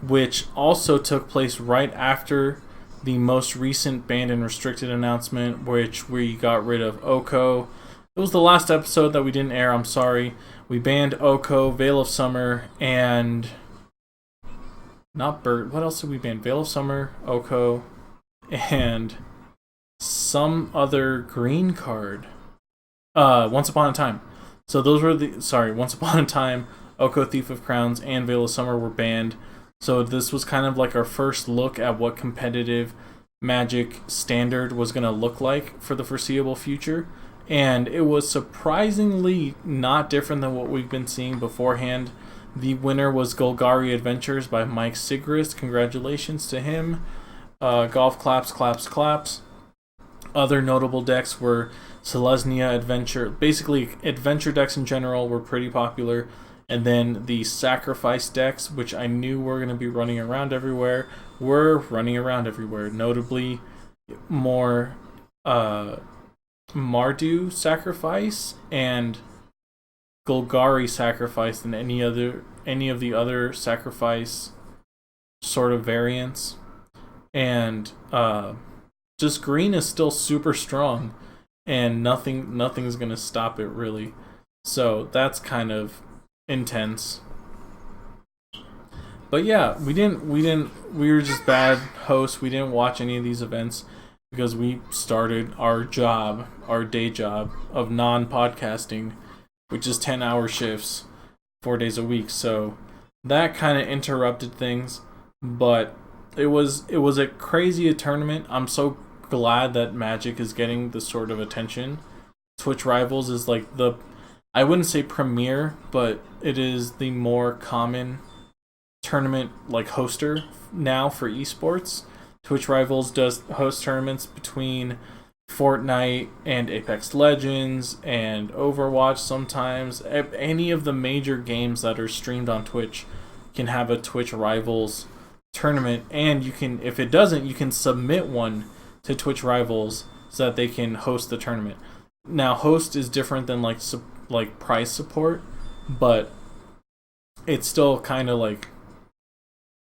which also took place right after the most recent banned and restricted announcement, which we got rid of Oko. It was the last episode that we didn't air, I'm sorry. We banned Oko, Veil of Summer, and... not Bird. What else did we ban? Veil of Summer, Oko, and some other green card. Once Upon a Time. So those were Once Upon a Time, Oko, Thief of Crowns, and Veil of Summer were banned. So this was kind of like our first look at what competitive Magic Standard was going to look like for the foreseeable future. And it was surprisingly not different than what we've been seeing beforehand. The winner was Golgari Adventures by Mike Sigrist. Congratulations to him. Golf Claps, Claps, Claps. Other notable decks were Selesnya Adventure. Basically, adventure decks in general were pretty popular. And then the Sacrifice decks, which I knew were going to be running around everywhere, were running around everywhere. Notably, more Mardu Sacrifice and Golgari Sacrifice than any of the other Sacrifice sort of variants. And just green is still super strong, and nothing's gonna stop it really. So that's kind of intense. But yeah, we were just bad hosts. We didn't watch any of these events because we started our day job of non-podcasting, which is 10-hour shifts, 4 days a week. So that kind of interrupted things, but it was a crazy tournament. I'm so glad that Magic is getting this sort of attention. Twitch Rivals is like I wouldn't say premier, but it is the more common tournament like hoster now for esports. Twitch Rivals does host tournaments between Fortnite and Apex Legends and Overwatch sometimes. Any of the major games that are streamed on Twitch can have a Twitch Rivals tournament, and you can, if it doesn't, you can submit one to Twitch Rivals so that they can host the tournament. Now, host is different than like prize support, but it's still kind of like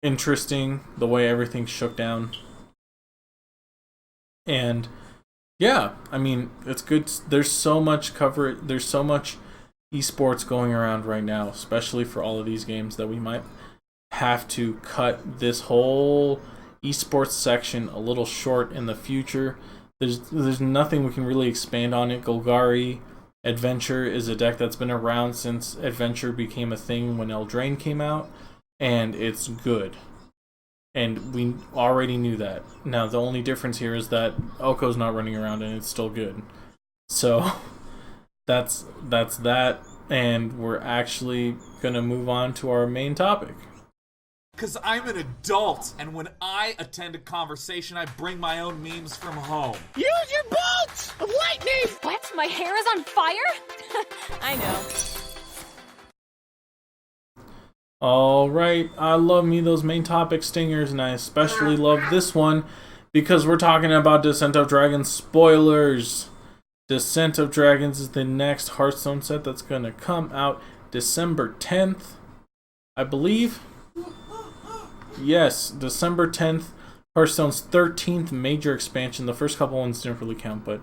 interesting the way everything shook down. And yeah, I mean, it's good. There's so much coverage. There's so much esports going around right now, especially for all of these games, that we might have to cut this whole esports section a little short in the future. There's nothing we can really expand on it. Golgari Adventure is a deck that's been around since Adventure became a thing when Eldraine came out, and it's good. And we already knew that. Now, the only difference here is that Oko's not running around and it's still good. So, that's that. And we're actually going to move on to our main topic. Because I'm an adult, and when I attend a conversation, I bring my own memes from home. Use your bolts of lightning! What? My hair is on fire? I know. Alright, I love me those main topic stingers, and I especially love this one because we're talking about Descent of Dragons spoilers. Descent of Dragons is the next Hearthstone set that's going to come out December 10th, I believe. Yes, December 10th, Hearthstone's 13th major expansion. The first couple ones didn't really count, but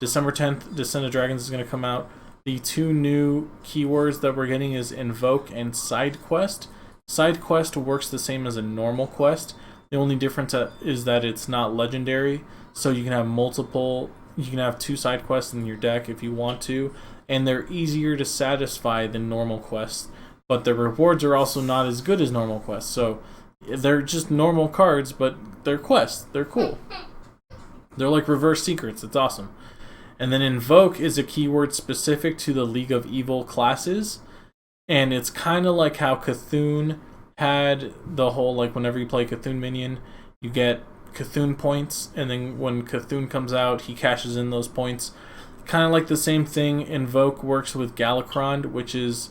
December 10th, Descent of Dragons is going to come out. The two new keywords that we're getting is Invoke and Side Quest. Side Quest works the same as a normal quest. The only difference is that it's not legendary, so you can have multiple. You can have 2 side quests in your deck if you want to, and they're easier to satisfy than normal quests. But the rewards are also not as good as normal quests, so they're just normal cards, but they're quests. They're cool. They're like reverse secrets. It's awesome. And then Invoke is a keyword specific to the League of Evil classes, and it's kind of like how Cthulhu had the whole, like, whenever you play Cthulhu minion, you get Cthulhu points, and then when Cthulhu comes out, he cashes in those points. Kind of like the same thing, Invoke works with Galakron, which is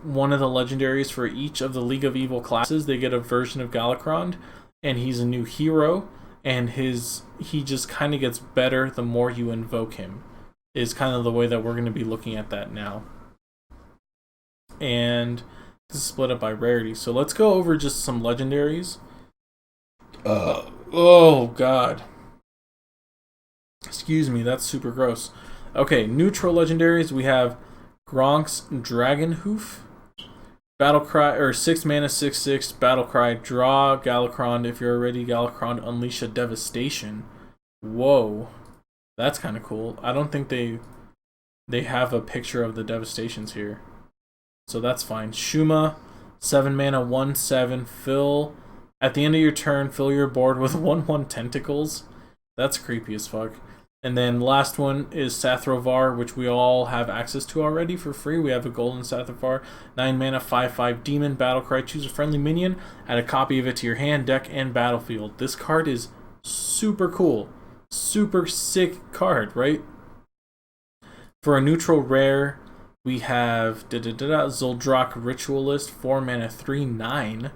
one of the legendaries for each of the League of Evil classes. They get a version of Galakron, and he's a new hero, and he just kind of gets better the more you invoke him, is kind of the way that we're going to be looking at that now. And this is split up by rarity. So let's go over just some legendaries. Oh, God. Excuse me, that's super gross. Okay, neutral legendaries. We have Gronk's Dragonhoof. Battlecry, or 6 mana, 6/6, Battlecry, draw Galakron. If you're already Galakron, unleash a devastation. Whoa. That's kind of cool. I don't think they have a picture of the devastations here, so that's fine. Shuma, 7 mana, 1/7, fill. At the end of your turn, fill your board with 1/1 tentacles. That's creepy as fuck. And then last one is Sathrovar, which we all have access to already for free. We have a golden Sathrovar, 9 mana, 5/5 demon, Battlecry. Choose a friendly minion, add a copy of it to your hand, deck, and battlefield. This card is super cool. Super sick card, right? For a neutral rare, we have Zuldrak Ritualist, 4 mana, 3/9,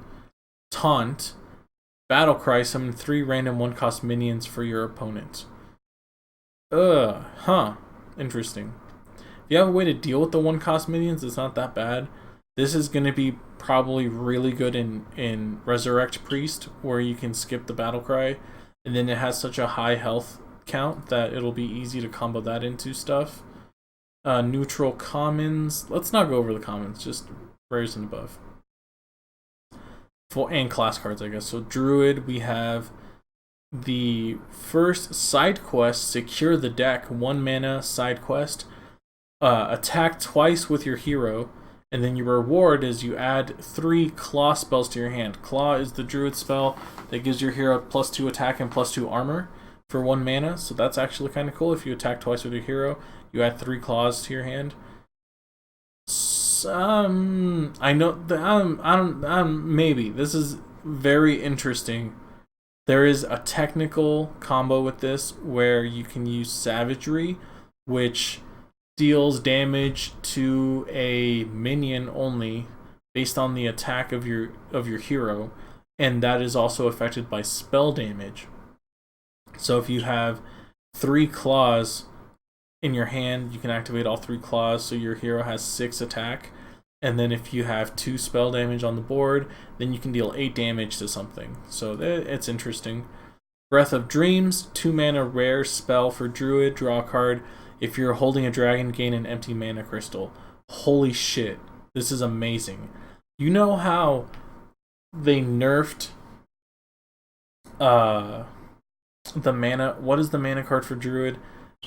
Taunt, Battlecry, summon 3 random 1-cost minions for your opponent. Interesting. If you have a way to deal with the 1-cost minions, it's not that bad. This is going to be probably really good in Resurrect Priest, where you can skip the Battlecry, and then it has such a high health count that it'll be easy to combo that into stuff. Neutral commons. Let's not go over the commons, just rares and above. And class cards, I guess. So Druid, we have the first side quest, Secure the Deck, 1 mana side quest. Attack twice with your hero, and then your reward is you add 3 Claw spells to your hand. Claw is the Druid spell that gives your hero +2 attack and +2 armor for 1 mana, so that's actually kind of cool. If you attack twice with your hero, you add 3 claws to your hand. I know maybe this is very interesting. There is a technical combo with this where you can use Savagery, which deals damage to a minion only based on the attack of your hero, and that is also affected by spell damage. So if you have 3 claws in your hand, you can activate all 3 claws, so your hero has 6 attack. And then if you have 2 spell damage on the board, then you can deal 8 damage to something. So it's interesting. Breath of Dreams, 2 mana rare spell for Druid, draw a card. If you're holding a dragon, gain an empty mana crystal. Holy shit, this is amazing. You know how they nerfed the mana? What is the mana card for Druid?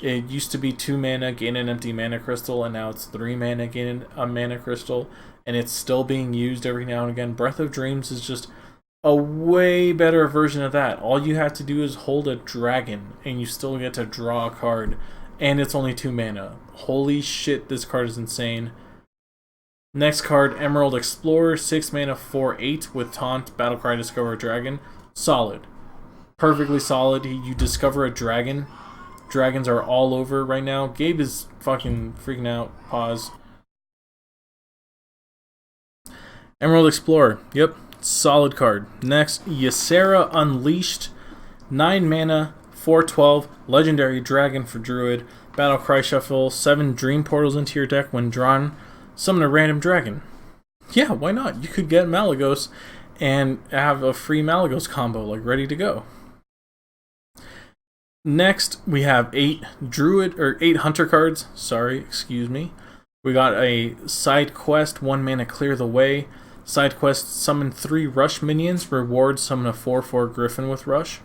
It used to be 2 mana, gain an empty mana crystal, and now it's 3 mana, gain a mana crystal, and it's still being used every now and again. Breath of Dreams is just a way better version of that. All you have to do is hold a dragon, and you still get to draw a card, and it's only 2 mana. Holy shit, this card is insane. Next card, Emerald Explorer, 6 mana, 4/8 with Taunt, Battlecry, discover a dragon. Solid. Perfectly solid. You discover a dragon. Dragons are all over right now. Gabe is fucking freaking out. Pause. Emerald Explorer. Yep. Solid card. Next, Ysera Unleashed. 9 mana, 4/12. Legendary Dragon for Druid. Battlecry shuffle. 7 Dream Portals into your deck. When drawn, summon a random dragon. Yeah, why not? You could get Malygos and have a free Malygos combo, like, ready to go. Next, we have 8 Hunter cards. Sorry, excuse me. We got a side quest, 1 mana, Clear the Way. Side quest, summon 3 rush minions. Reward, summon a 4/4 griffin with rush.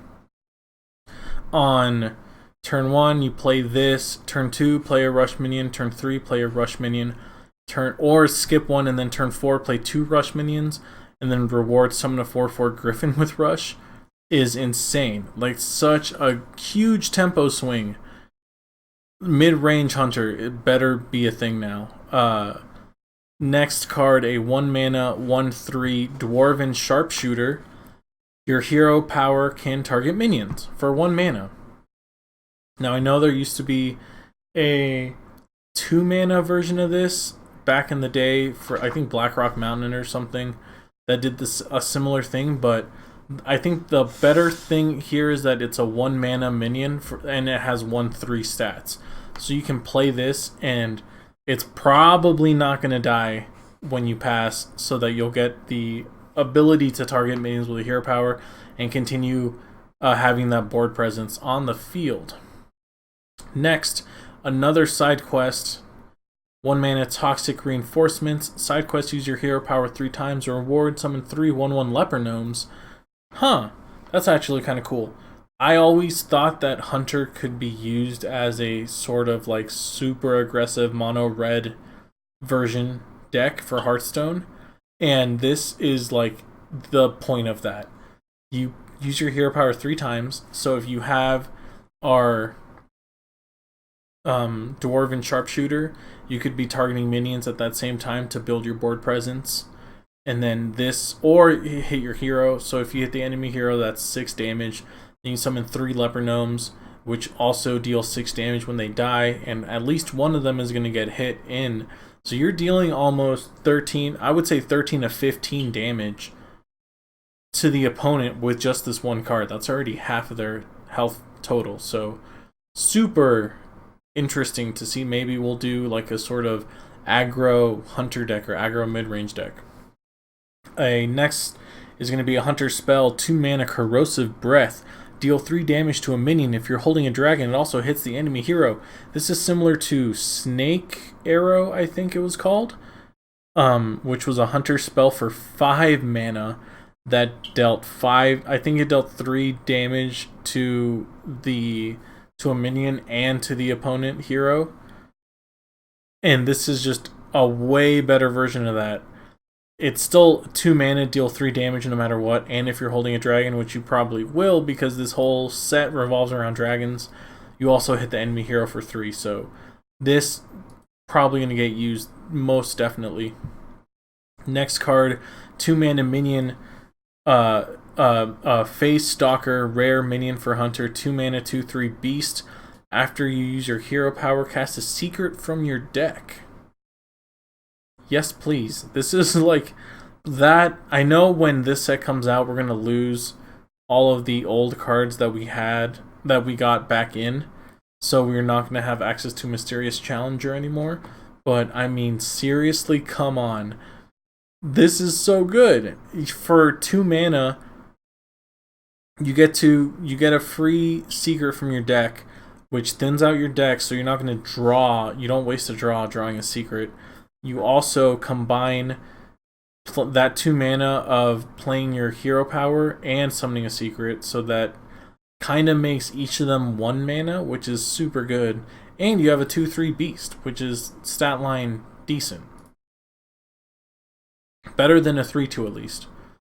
On turn 1, you play this. Turn 2, play a rush minion. Turn 3, play a rush minion. Or skip 1 and then turn 4, play 2 rush minions. And then reward, summon a 4/4 griffin with rush. Is insane. Like, such a huge tempo swing. Mid-range hunter, it better be a thing now. Next card, a 1 mana 1/3 dwarven sharpshooter. Your hero power can target minions for 1 mana. Now I know there used to be a 2 mana version of this back in the day for, I think, Blackrock Mountain or something, that did this a similar thing, but I think the better thing here is that it's a 1 mana minion and it has 1/3 stats. So you can play this and it's probably not going to die when you pass, so that you'll get the ability to target minions with a hero power and continue having that board presence on the field. Next, another side quest, 1 mana Toxic Reinforcements. Side quest, use your hero power 3 times. Reward, summon 3 1/1 leper gnomes. Huh, that's actually kind of cool. I always thought that Hunter could be used as a sort of like super aggressive mono red version deck for Hearthstone, and this is like the point of that. You use your hero power 3 times, so if you have our dwarven sharpshooter, you could be targeting minions at that same time to build your board presence. And then this, or hit your hero, so if you hit the enemy hero, that's 6 damage. Then you summon 3 leper gnomes, which also deal 6 damage when they die, and at least one of them is going to get hit in. So you're dealing almost 13, I would say 13 to 15 damage to the opponent with just this one card. That's already half of their health total. So super interesting to see. Maybe we'll do like a sort of aggro hunter deck or aggro mid-range deck. Next is going to be a hunter spell, 2 mana Corrosive Breath. Deal 3 damage to a minion. If you're holding a dragon, it also hits the enemy hero. This is similar to Snake Arrow, I think it was called, which was a hunter spell for 5 mana that dealt 3 damage to a minion and to the opponent hero. And this is just a way better version of that. It's still 2 mana, deal 3 damage no matter what, and if you're holding a dragon, which you probably will because this whole set revolves around dragons, you also hit the enemy hero for 3, so this probably going to get used most definitely. Next card, 2 mana minion, Face Stalker, rare minion for hunter, 2 mana 2/3 beast. After you use your hero power, cast a secret from your deck. Yes, please. This is like that. I know when this set comes out, we're going to lose all of the old cards that we got back in. So we're not going to have access to Mysterious Challenger anymore. But I mean, seriously, come on. This is so good. For 2 mana, you get a free secret from your deck, which thins out your deck, so you're not going to draw. You don't waste a drawing a secret. You also combine that 2 mana of playing your hero power and summoning a secret, so that kind of makes each of them 1 mana, which is super good. And you have a 2/3 beast, which is stat line decent. Better than a 3/2 at least.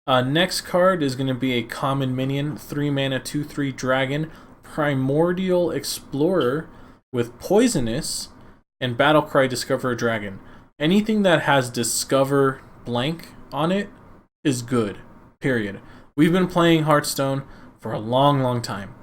Next card is going to be a common minion, 3 mana 2/3 dragon, Primordial Explorer with Poisonous and Battlecry Discover a Dragon. Anything that has Discover blank on it is good, period. We've been playing Hearthstone for a long, long time.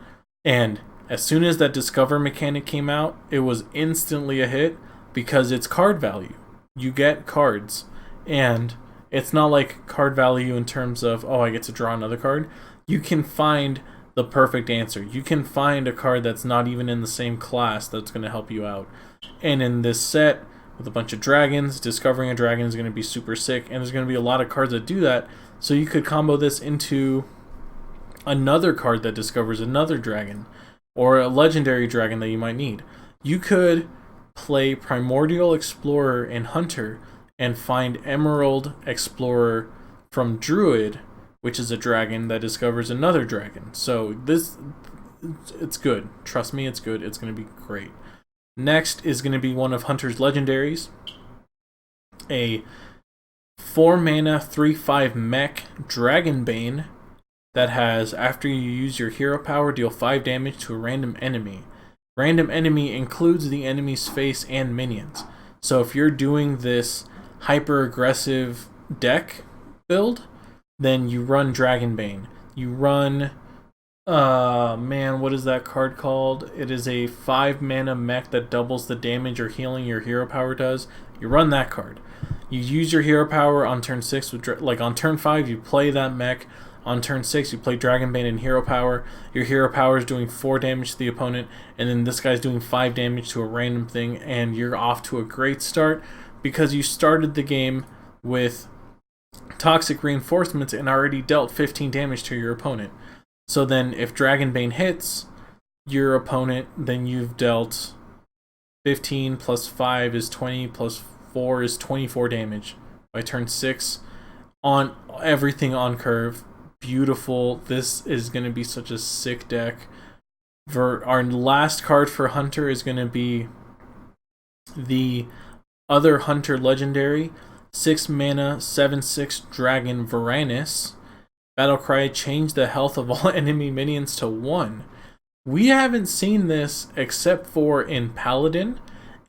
And as soon as that Discover mechanic came out, it was instantly a hit because it's card value. You get cards. And it's not like card value in terms of, oh, I get to draw another card. You can find the perfect answer. You can find a card that's not even in the same class that's going to help you out. And in this set, with a bunch of dragons, discovering a dragon is going to be super sick, and there's going to be a lot of cards that do that, so you could combo this into another card that discovers another dragon, or a legendary dragon that you might need. You could play Primordial Explorer and Hunter, and find Emerald Explorer from Druid, which is a dragon that discovers another dragon. So it's good. Trust me, it's good. It's going to be great. Next is going to be one of Hunter's legendaries. A 4-mana 3/5 mech Dragonbane that has, after you use your hero power, deal 5 damage to a random enemy. Random enemy includes the enemy's face and minions. So if you're doing this hyper aggressive deck build, then you run Dragonbane. You run what is that card called? It is a 5-mana mech that doubles the damage or healing your hero power does. You run that card. You use your hero power on turn 6 with on turn 5 you play that mech. On turn 6 you play Dragonbane and hero power. Your hero power is doing 4 damage to the opponent, and then this guy's doing 5 damage to a random thing, and you're off to a great start because you started the game with toxic reinforcements and already dealt 15 damage to your opponent. So then if Dragonbane hits your opponent, then you've dealt 15 plus 5 is 20 plus 4 is 24 damage by turn 6 on everything on curve. Beautiful. This is going to be such a sick deck. Our last card for Hunter is going to be the other Hunter legendary, 6-mana 7/6 dragon Varanus. Battlecry, change the health of all enemy minions to 1. We haven't seen this except for in Paladin,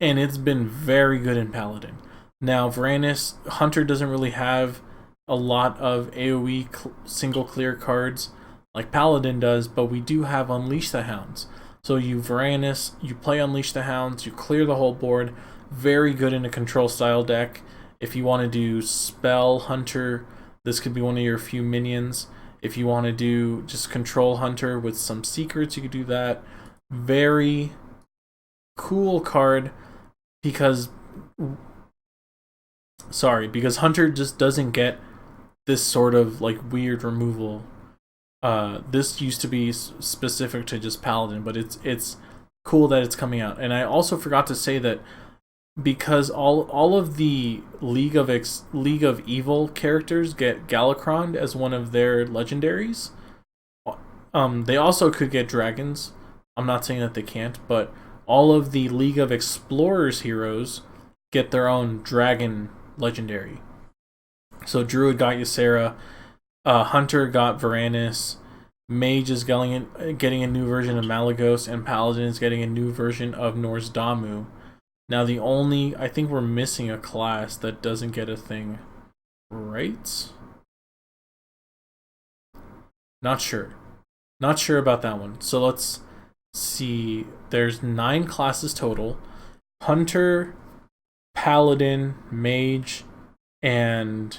and it's been very good in Paladin. Now, Varanus, Hunter doesn't really have a lot of AoE single clear cards like Paladin does, but we do have Unleash the Hounds. So you Varanus, you play Unleash the Hounds, you clear the whole board. Very good in a control style deck. If you want to do Spell Hunter, this could be one of your few minions. If you want to do just Control Hunter with some secrets, you could do that. Very cool card because Hunter just doesn't get this sort of like weird removal. This used to be specific to just Paladin, but it's cool that it's coming out. And I also forgot to say that because all of the League of Evil characters get Galakron as one of their legendaries. They also could get dragons. I'm not saying that they can't, but all of the League of Explorers heroes get their own dragon legendary. So Druid got Ysera, Hunter got Varanus, Mage is getting a new version of Malygos, and Paladin is getting a new version of Norse Damu. Now I think we're missing a class that doesn't get a thing, right? Not sure about that one. So let's see. There's 9 classes total. Hunter, Paladin, Mage, and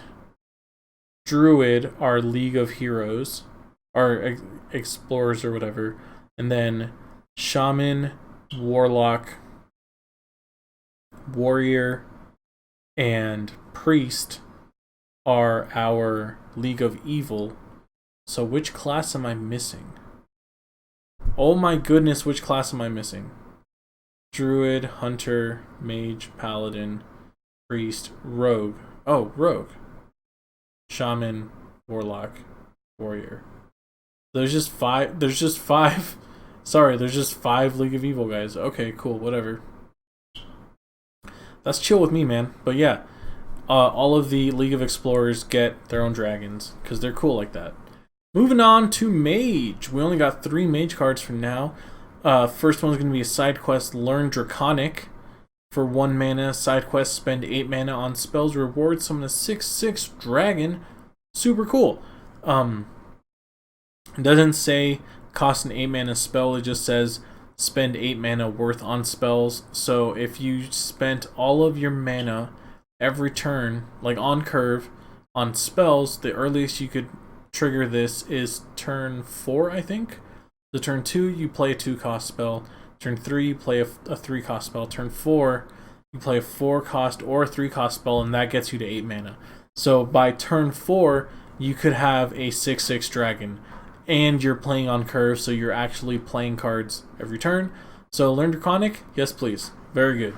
Druid are League of Heroes, or Explorers or whatever. And then Shaman, Warlock, Warrior, and Priest are our League of Evil. So which class am I missing? Oh my goodness, which class am I missing? Druid, Hunter, Mage, Paladin, Priest, Rogue. Oh, Rogue. Shaman, Warlock, Warrior. There's just 5. Sorry, there's just 5 League of Evil guys. Okay, cool, whatever. That's chill with me, man. But yeah, all of the League of Explorers get their own dragons because they're cool like that. Moving on to Mage. We only got 3 Mage cards for now. First one's going to be a side quest, Learn Draconic. For 1 mana, side quest, spend 8 mana on spells, reward, summon a 6/6 dragon. Super cool. It doesn't say cost an 8 mana spell, it just says spend 8 mana worth on spells. So if you spent all of your mana every turn, like on curve, on spells, the earliest you could trigger this is turn 4, I think. So turn 2, you play a 2-cost spell. Turn 3, you play a 3-cost spell. Turn 4, you play a 4-cost or a 3-cost spell, and that gets you to 8 mana. So by turn 4, you could have a 6/6 dragon. And you're playing on curve, so you're actually playing cards every turn. So Learn Draconic, yes please. Very good.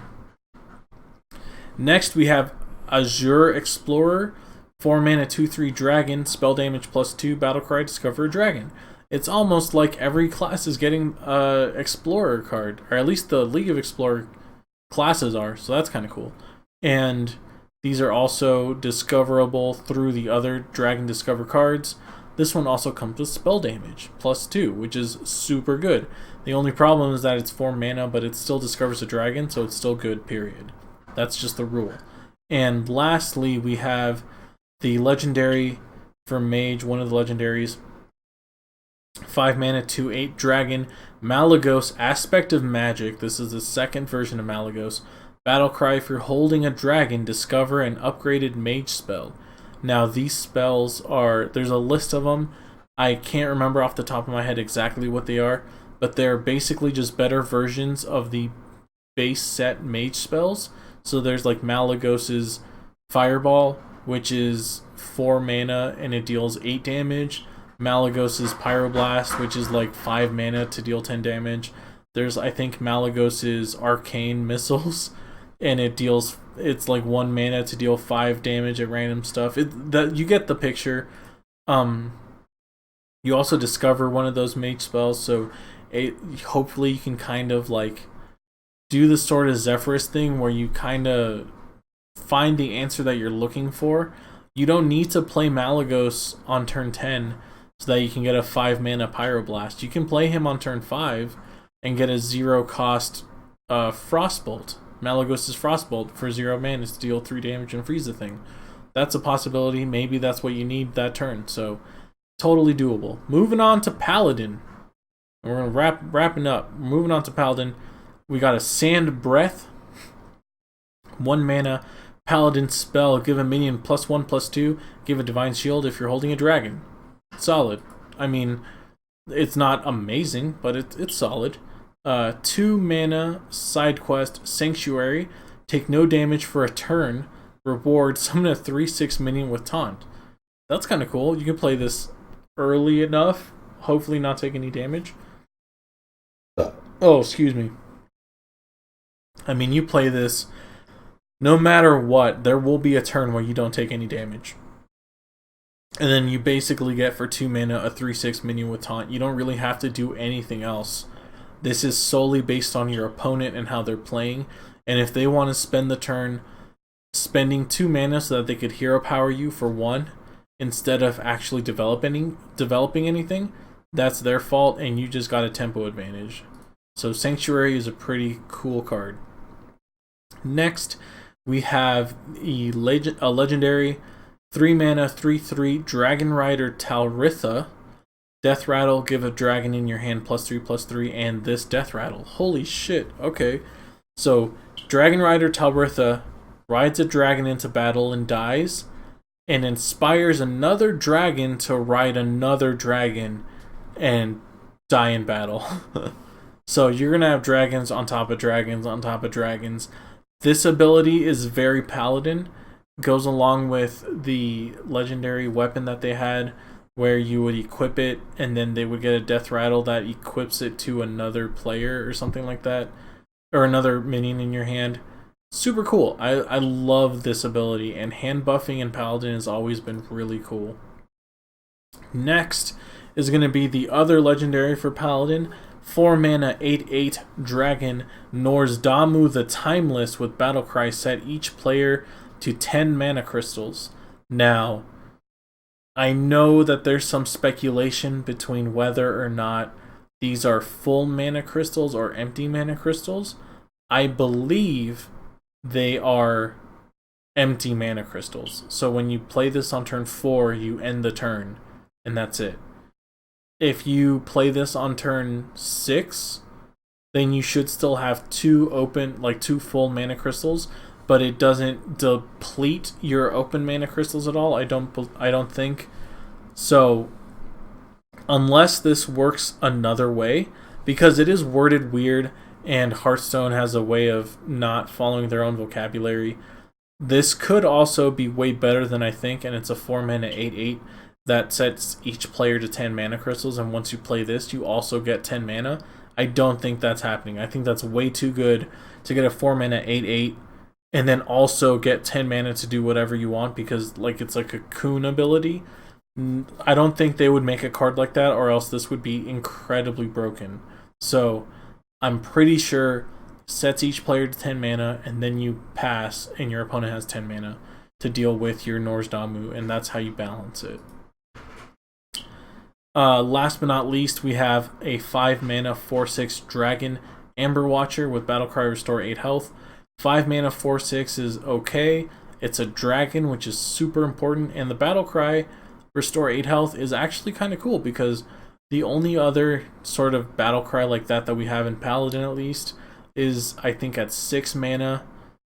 Next we have Azure Explorer, 4 mana 2/3 dragon, spell damage +2, battlecry, discover a dragon. It's almost like every class is getting Explorer card, or at least the League of Explorer classes are, so that's kind of cool. And these are also discoverable through the other Dragon Discover cards. This one also comes with spell damage +2, which is super good. The only problem is that it's 4 mana, but it still discovers a dragon, so it's still good, period. That's just the rule. And lastly, we have the legendary for Mage, one of the legendaries. 5 mana, 2/8 dragon, Malygos, Aspect of Magic. This is the second version of Malygos. Battlecry, if you're holding a dragon, discover an upgraded mage spell. Now these spells are, there's a list of them. I can't remember off the top of my head exactly what they are, but they're basically just better versions of the base set mage spells. So there's like Malygos's Fireball, which is 4 mana and it deals 8 damage. Malygos's Pyroblast, which is like 5 mana to deal 10 damage. There's, I think, Malygos's Arcane Missiles, and it's like 1 mana to deal 5 damage at random stuff. You get the picture. You also discover one of those mage spells, so hopefully you can kind of like do the sort of Zephyrus thing where you kind of find the answer that you're looking for. You don't need to play Malygos on turn 10 so that you can get a 5 mana Pyroblast. You can play him on turn 5 and get a 0 cost Frostbolt. Malygos' Frostbolt for 0 mana to deal 3 damage and freeze the thing. That's a possibility. Maybe that's what you need that turn. So totally doable. Moving on to Paladin. And we're gonna wrapping up. Moving on to Paladin. We got a Sand Breath. 1 mana Paladin spell. Give a minion +1/+2. Give a Divine Shield if you're holding a dragon. Solid. I mean, it's not amazing, but it's solid. 2 mana side quest Sanctuary. Take no damage for a turn. Reward, summon a 3/6 minion with taunt. That's kind of cool. You can play this early enough. Hopefully not take any damage. Oh, excuse me. I mean, you play this no matter what, there will be a turn where you don't take any damage. And then you basically get for 2 mana a 3/6 minion with taunt. You don't really have to do anything else. This is solely based on your opponent and how they're playing. And if they want to spend the turn spending 2 mana so that they could hero power you for 1 instead of actually developing anything, that's their fault and you just got a tempo advantage. So Sanctuary is a pretty cool card. Next, we have a legendary 3 mana 3/3 Dragon Rider Talritha. Death Rattle, give a dragon in your hand +3/+3, and this Death Rattle. Holy shit, okay. So, Dragon Rider Talritha rides a dragon into battle and dies, and inspires another dragon to ride another dragon and die in battle. So, you're going to have dragons on top of dragons on top of dragons. This ability is very Paladin. Goes along with the legendary weapon that they had, where you would equip it and then they would get a Death Rattle that equips it to another player or something like that, or another minion in your hand. Super cool. I love this ability, and hand buffing in Paladin has always been really cool. Next is going to be the other legendary for Paladin. 4 mana 8/8 dragon Norzdamu the Timeless with Battlecry. Set each player to 10 mana crystals. Now, I know that there's some speculation between whether or not these are full mana crystals or empty mana crystals. I believe they are empty mana crystals. So when you play this on turn 4, you end the turn, and that's it. If you play this on turn 6, then you should still have 2 full mana crystals, but it doesn't deplete your open mana crystals at all. I don't think. So, unless this works another way, because it is worded weird, and Hearthstone has a way of not following their own vocabulary, this could also be way better than I think, and it's a 4 mana 8/8 that sets each player to 10 mana crystals, and once you play this, you also get 10 mana. I don't think that's happening. I think that's way too good to get a 4 mana 8/8 and then also get 10 mana to do whatever you want because like it's like a Cocoon ability. I don't think they would make a card like that, or else this would be incredibly broken. So I'm pretty sure sets each player to 10 mana, and then you pass, and your opponent has 10 mana to deal with your Norse Damu, and that's how you balance it. Last but not least, we have a 5 mana 4/6 Dragon Amber Watcher with Battlecry Restore 8 health. 5 mana 4/6 is okay. It's a dragon, which is super important, and the Battlecry Restore 8 health is actually kind of cool because the only other sort of Battlecry like that we have in Paladin at least is, I think, at 6 mana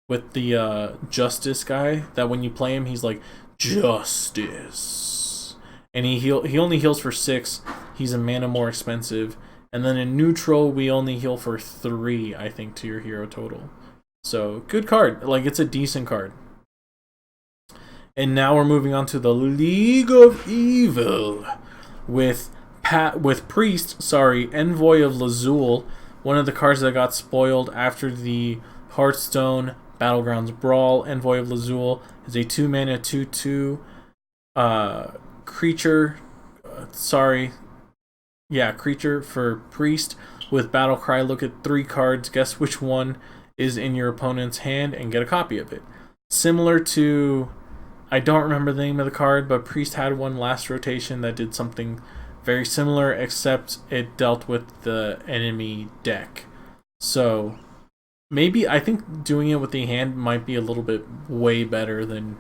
with the Justice guy, that when you play him, he's like, Justice. And he only heals for 6. He's a mana more expensive. And then in neutral, we only heal for 3, I think, to your hero total. So, good card. Like, it's a decent card. And now we're moving on to the League of Evil with Priest, Envoy of Lazul, one of the cards that got spoiled after the Hearthstone Battlegrounds Brawl. Envoy of Lazul is a 2 mana 2/2 creature. Creature for Priest with Battlecry. Look at 3 cards, guess which one is in your opponent's hand, and get a copy of it. Similar to, I don't remember the name of the card, but Priest had one last rotation that did something very similar, except it dealt with the enemy deck. So maybe, I think doing it with the hand might be a little bit way better than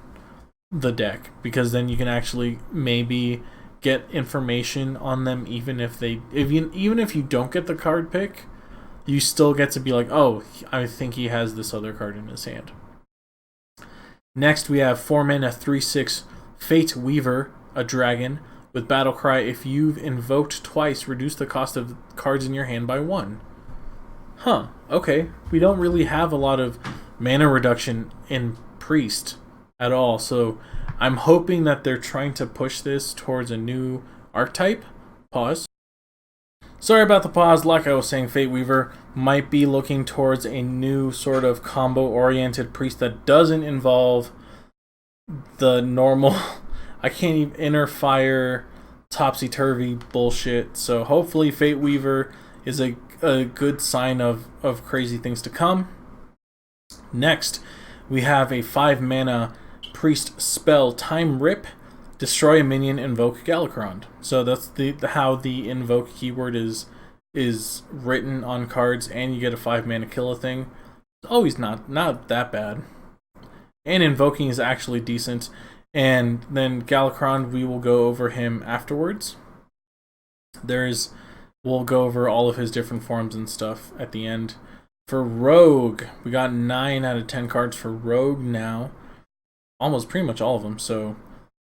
the deck, because then you can actually maybe get information on them, even if you don't get the card pick, you still get to be like, oh, I think he has this other card in his hand. Next, we have 4 mana 3/6 Fate Weaver, a dragon with Battlecry. If you've invoked twice, reduce the cost of cards in your hand by 1. Huh, okay. We don't really have a lot of mana reduction in Priest at all, so I'm hoping that they're trying to push this towards a new archetype. Pause. Sorry about the pause. Like I was saying, Fate Weaver might be looking towards a new sort of combo-oriented Priest that doesn't involve the normal, I can't even, inner fire, topsy-turvy bullshit. So hopefully Fate Weaver is a good sign of crazy things to come. Next, we have a 5 mana Priest spell, Time Rip. Destroy a minion, invoke Galakron. So that's how the invoke keyword is written on cards, and you get a 5 mana kill a thing. It's always not that bad. And invoking is actually decent. And then Galakron, we will go over him afterwards. We'll go over all of his different forms and stuff at the end. For Rogue, we got 9 out of 10 cards for Rogue now. Almost pretty much all of them, so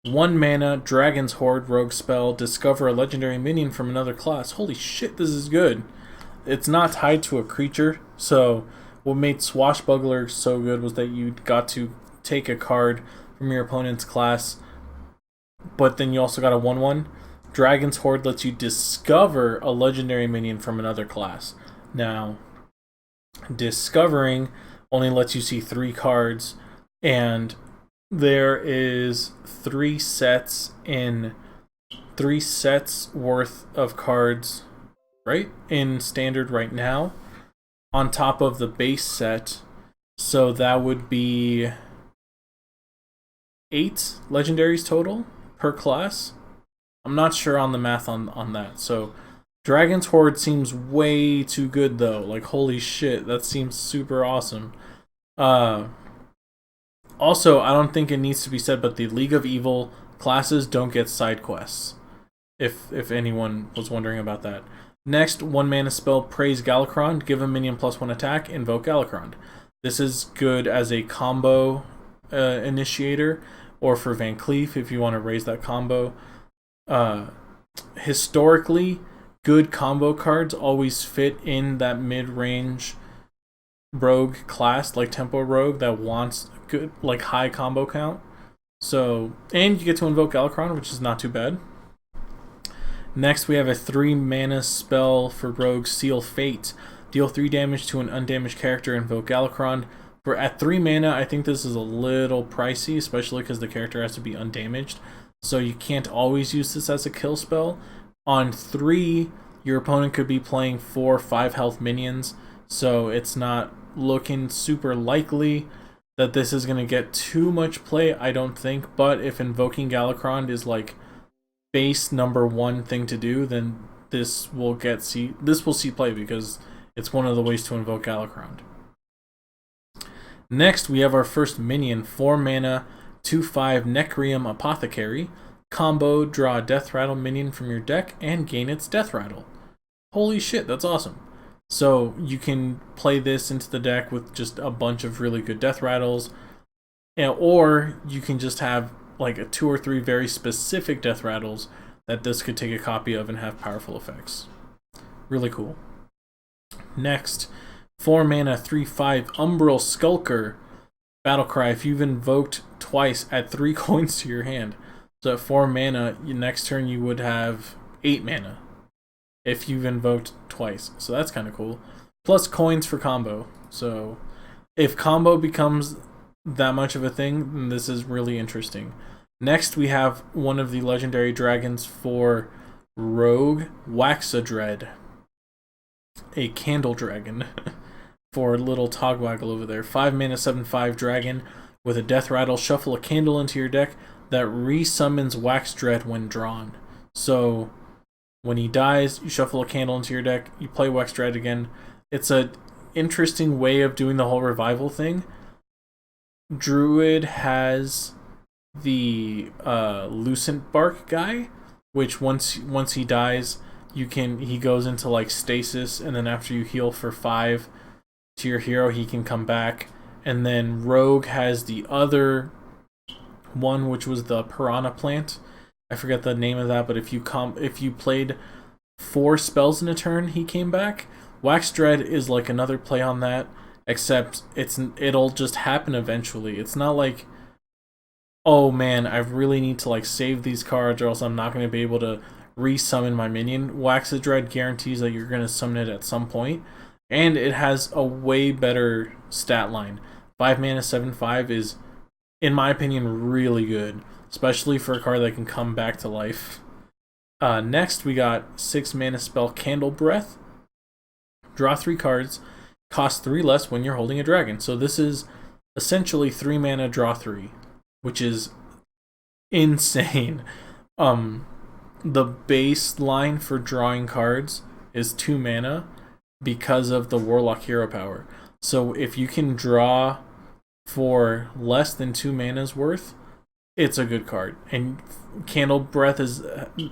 1 mana, Dragon's Horde, Rogue spell, discover a legendary minion from another class. Holy shit, this is good. It's not tied to a creature, so what made Swashbuckler so good was that you got to take a card from your opponent's class, but then you also got a 1/1. Dragon's Horde lets you discover a legendary minion from another class. Now, discovering only lets you see 3 cards, and there is 3 sets worth of cards, right, in standard right now, on top of the base set. So that would be 8 legendaries total per class. I'm not sure on the math on that. So Dragon's Horde seems way too good though. Like, holy shit, that seems super awesome. Also, I don't think it needs to be said, but the League of Evil classes don't get side quests, if anyone was wondering about that. Next, 1 mana spell, Praise Galakron. Give a minion +1 attack, invoke Galakron. This is good as a combo initiator, or for Van Cleef if you want to raise that combo. Historically, good combo cards always fit in that mid-range rogue class, like Tempo Rogue, that wants good, like, high combo count. So, and you get to invoke Galakron, which is not too bad. Next, we have a 3 mana spell for Rogue, Seal Fate. Deal 3 damage to an undamaged character, invoke Galakron. For at 3 mana, I think this is a little pricey, especially because the character has to be undamaged. So you can't always use this as a kill spell. On 3, your opponent could be playing 4 5 health minions, so it's not looking super likely that this is going to get too much play, I don't think. But if invoking Galakrond is like base number 1 thing to do, then this will see play because it's one of the ways to invoke Galakrond. Next, we have our first minion, 4 mana, 2/5 Necrium Apothecary. Combo, draw a Death Rattle minion from your deck and gain its Death Rattle. Holy shit, that's awesome. So you can play this into the deck with just a bunch of really good Death Rattles, or you can just have like a 2 or 3 very specific Death Rattles that this could take a copy of and have powerful effects. Really cool. Next, 4 mana, 3/5 Umbral Skulker. Battlecry, if you've invoked twice, add 3 coins to your hand. So at 4 mana, next turn you would have 8 mana if you've invoked twice. So that's kind of cool. Plus coins for combo. So if combo becomes that much of a thing, then this is really interesting. Next, we have one of the legendary dragons for Rogue, Waxadread. A candle dragon for little Togwaggle over there. 5 mana, 7/5 dragon with a Death Rattle. Shuffle a candle into your deck that resummons Waxdread when drawn. So when he dies, you shuffle a candle into your deck, you play Waxdread again. It's an interesting way of doing the whole revival thing. Druid has the Lucent Bark guy, which once he dies, he goes into like stasis, and then after you heal for 5 to your hero, he can come back. And then Rogue has the other one, which was the Piranha Plant. I forget the name of that, but if you played 4 spells in a turn, he came back. Waxdread is like another play on that, except it'll just happen eventually. It's not like, oh man, I really need to like save these cards or else I'm not going to be able to resummon my minion. Waxdread guarantees that you're going to summon it at some point, and it has a way better stat line. 5 mana, 7/5 is, in my opinion, really good, especially for a card that can come back to life. Next, we got 6 mana spell Candle Breath. Draw 3 cards, cost 3 less when you're holding a dragon. So this is essentially 3 mana, draw 3, which is insane. The baseline for drawing cards is 2 mana because of the Warlock Hero Power. So if you can draw for less than 2 mana's worth, it's a good card. And Candle Breath is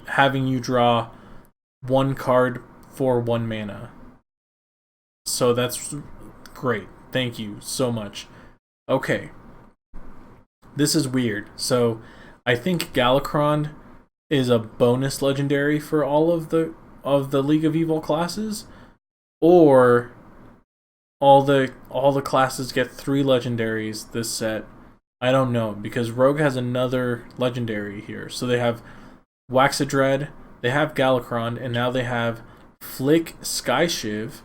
having you draw 1 card for 1 mana. So that's great. Thank you so much. Okay. This is weird. So I think Galakrond is a bonus legendary for all of the League of Evil classes, or all the classes get 3 legendaries this set. I don't know, because Rogue has another legendary here. So they have Waxadread, they have Galakrond, and now they have Flick Skyshiv,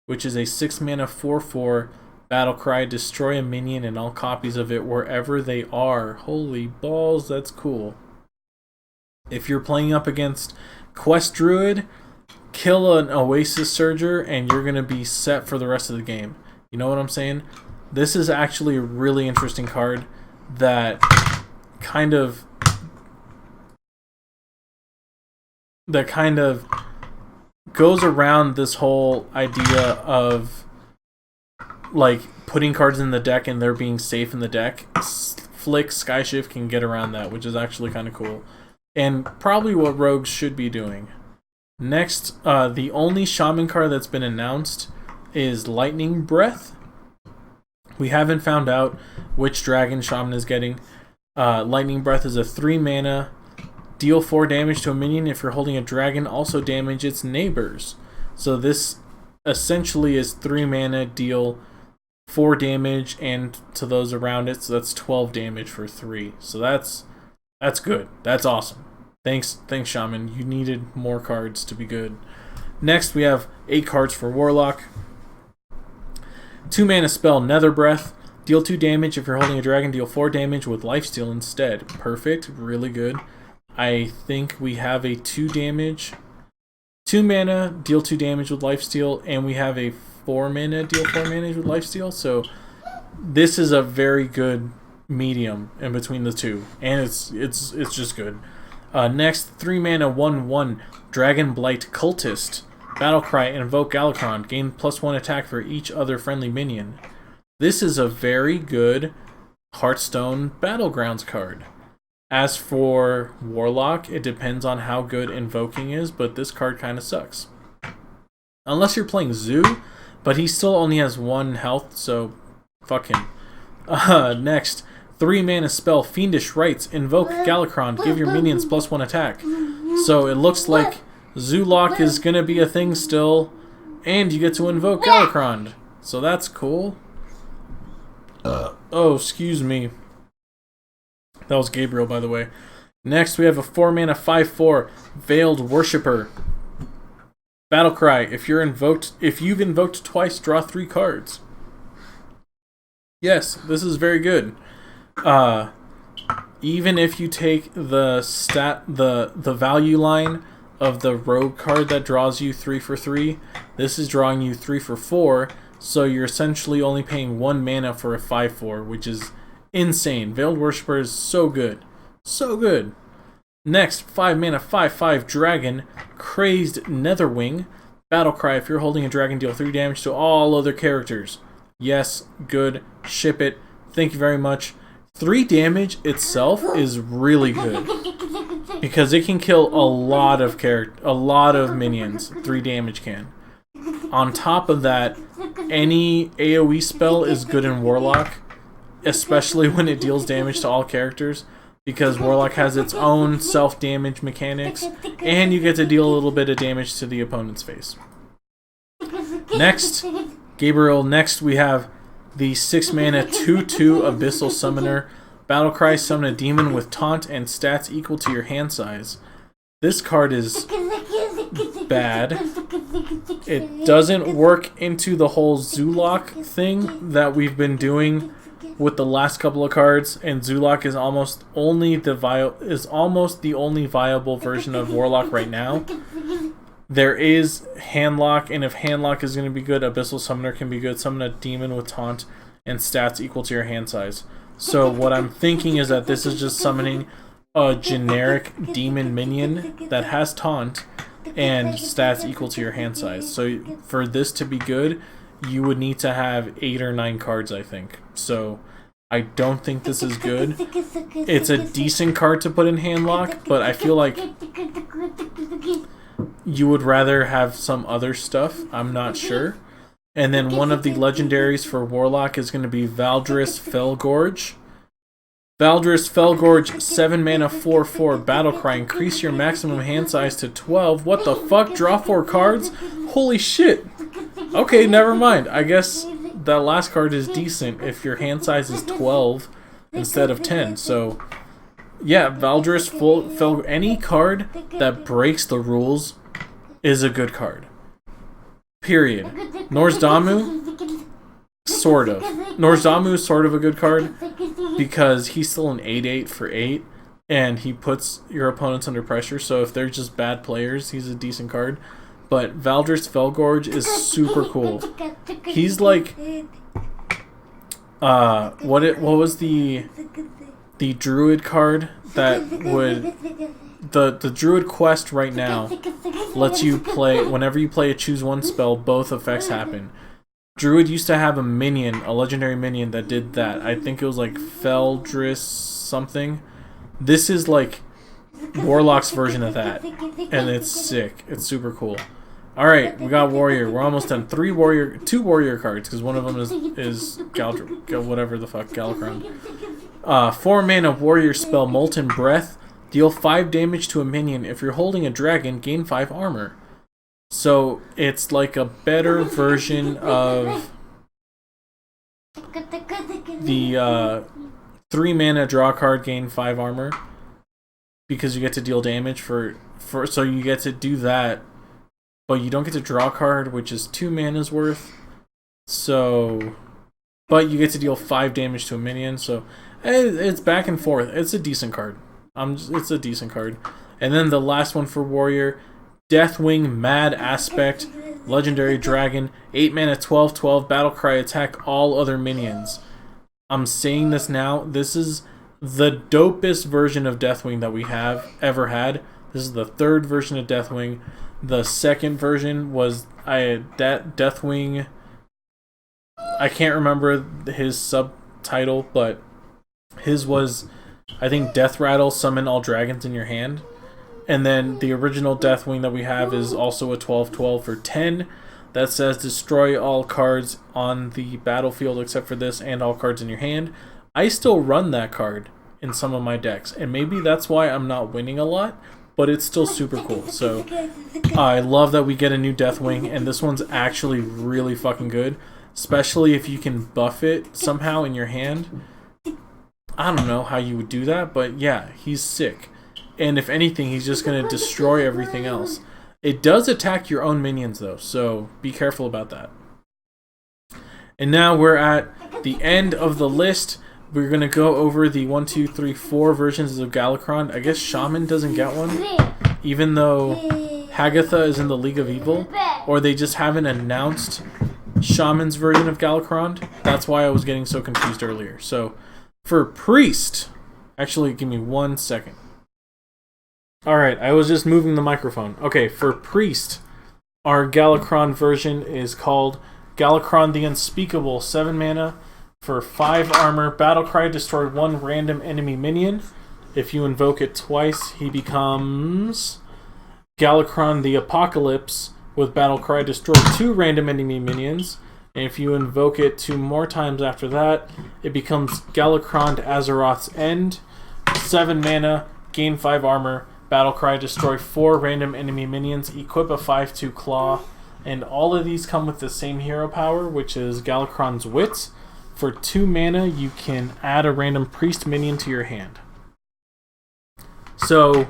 which is a 6 mana 4/4 Battlecry. Destroy a minion and all copies of it wherever they are. Holy balls, that's cool. If you're playing up against Quest Druid, kill an Oasis Surger and you're going to be set for the rest of the game. You know what I'm saying? This is actually a really interesting card that kind of goes around this whole idea of like putting cards in the deck and they're being safe in the deck. Flick Skyshift can get around that, which is actually kind of cool, and probably what rogues should be doing. Next, the only shaman card that's been announced is Lightning Breath. We haven't found out which dragon shaman is getting. Lightning Breath is a 3 mana, deal 4 damage to a minion. If you're holding a dragon, also damage its neighbors. So this essentially is 3 mana, deal 4 damage, and to those around it, so that's 12 damage for 3. So that's good. That's awesome. Thanks, Shaman. You needed more cards to be good. Next, we have 8 cards for Warlock. 2 mana spell Nether Breath. Deal 2 damage if you're holding a dragon. Deal 4 damage with lifesteal instead. Perfect. Really good. I think we have a 2 damage. 2 mana, deal 2 damage with lifesteal, and we have a 4 mana, deal 4 damage with lifesteal. So this is a very good medium in between the two, and it's just good. Next, 3 mana, 1/1 Dragon Blight Cultist. Battlecry and invoke Galakrond. Gain +1 attack for each other friendly minion. This is a very good Hearthstone Battlegrounds card. As for Warlock, it depends on how good invoking is, but this card kind of sucks. Unless you're playing Zoo, but he still only has 1 health, so fuck him. Next, 3 mana spell, Fiendish Rites. Invoke Galakrond. Give your minions +1 attack. So it looks like Zoolock is going to be a thing still, and you get to invoke Galakrond. So that's cool. Oh, excuse me. That was Gabriel, by the way. Next, we have a 4 mana 5/4 Veiled Worshipper. Battlecry. If you've invoked twice, draw 3 cards. Yes, this is very good. Even if you take the value line of the rogue card that draws you 3 for 3, this is drawing you 3 for 4. So you're essentially only paying 1 mana for a 5/4, which is insane. Veiled Worshipper is so good. So good. Next, 5 mana 5/5 Dragon, Crazed Netherwing. Battlecry. If you're holding a dragon, deal 3 damage to all other characters. Yes, good. Ship it. Thank you very much. 3 damage itself is really good, because it can kill a lot of minions. 3 damage can. On top of that, any AoE spell is good in Warlock, especially when it deals damage to all characters, because Warlock has its own self-damage mechanics, and you get to deal a little bit of damage to the opponent's face. Next, Gabriel. Next, we have the 6 mana 2/2 Abyssal Summoner. Battlecry. Summon a demon with taunt and stats equal to your hand size. This card is bad. It doesn't work into the whole Zoolock thing that we've been doing with the last couple of cards, and Zoolock is almost the only viable version of Warlock right now. There is Handlock, and if Handlock is going to be good, Abyssal Summoner can be good. Summon a demon with taunt and stats equal to your hand size. So what I'm thinking is that this is just summoning a generic demon minion that has taunt and stats equal to your hand size. So for this to be good, you would need to have 8 or 9 cards, I think. So I don't think this is good. It's a decent card to put in Handlock, but I feel like you would rather have some other stuff. I'm not sure. And then one of the legendaries for Warlock is going to be Valdris Felgorge. Valdris Felgorge, 7 mana 4/4 Battlecry. Increase your maximum hand size to 12. What the fuck? Draw 4 cards? Holy shit. Okay, never mind. I guess that last card is decent if your hand size is 12 instead of 10. So, yeah, Valdris Felgorge. Any card that breaks the rules is a good card. Period. Norzdamu, sort of. Norzdamu is sort of a good card because he's still an 8/8 for 8, and he puts your opponents under pressure. So if they're just bad players, he's a decent card. But Valdris Felgorge is super cool. He's like, what was the druid card that would the druid quest right now lets you play whenever you play a choose 1 spell, both effects happen. Druid used to have a legendary minion that did that. I think it was like Feldris something. This is like Warlock's version of that, and it's sick. It's super cool. All right, we got warrior. We're almost done. 2 warrior cards, because one of them is whatever the fuck, Galakrond. 4 mana warrior spell, Molten Breath. Deal 5 damage to a minion. If you're holding a dragon, gain 5 armor. So it's like a better version of the 3 mana draw card, gain 5 armor, because you get to deal damage so you get to do that, but you don't get to draw a card, which is 2 mana's worth. So but you get to deal 5 damage to a minion, so it's back and forth. It's a decent card. It's a decent card. And then the last one for Warrior, Deathwing Mad Aspect, Legendary Dragon, 8 mana, 12/12, Battlecry, attack all other minions. I'm saying this now, this is the dopest version of Deathwing that we have ever had. This is the 3rd version of Deathwing. The 2nd version was Deathwing. I can't remember his subtitle, but his was, I think, Death Rattle, summon all dragons in your hand. And then the original Deathwing that we have is also a 12/12 for 10 that says destroy all cards on the battlefield except for this and all cards in your hand. I still run that card in some of my decks, and maybe that's why I'm not winning a lot, but it's still super cool. So I love that we get a new Deathwing, and this one's actually really fucking good, especially if you can buff it somehow in your hand. I don't know how you would do that, but yeah, he's sick. And if anything, he's just going to destroy everything else. It does attack your own minions, though, so be careful about that. And now we're at the end of the list. We're going to go over the 1, 2, 3, 4 versions of Galakron. I guess Shaman doesn't get one, even though Hagatha is in the League of Evil, or they just haven't announced Shaman's version of Galakron. That's why I was getting so confused earlier. So, for Priest, actually, give me 1 second. Alright, I was just moving the microphone. Okay, for Priest, our Galakron version is called Galakron the Unspeakable, 7 mana for 5 armor. Battlecry, destroy 1 random enemy minion. If you invoke it twice, he becomes Galakron the Apocalypse with Battlecry, destroy 2 random enemy minions. And if you invoke it 2 more times after that, it becomes Galakron Azeroth's End, 7 mana, gain 5 armor. Battlecry, destroy 4 random enemy minions, equip a 5/2 claw, and all of these come with the same hero power, which is Galakron's Wit. For 2 mana, you can add a random priest minion to your hand. So,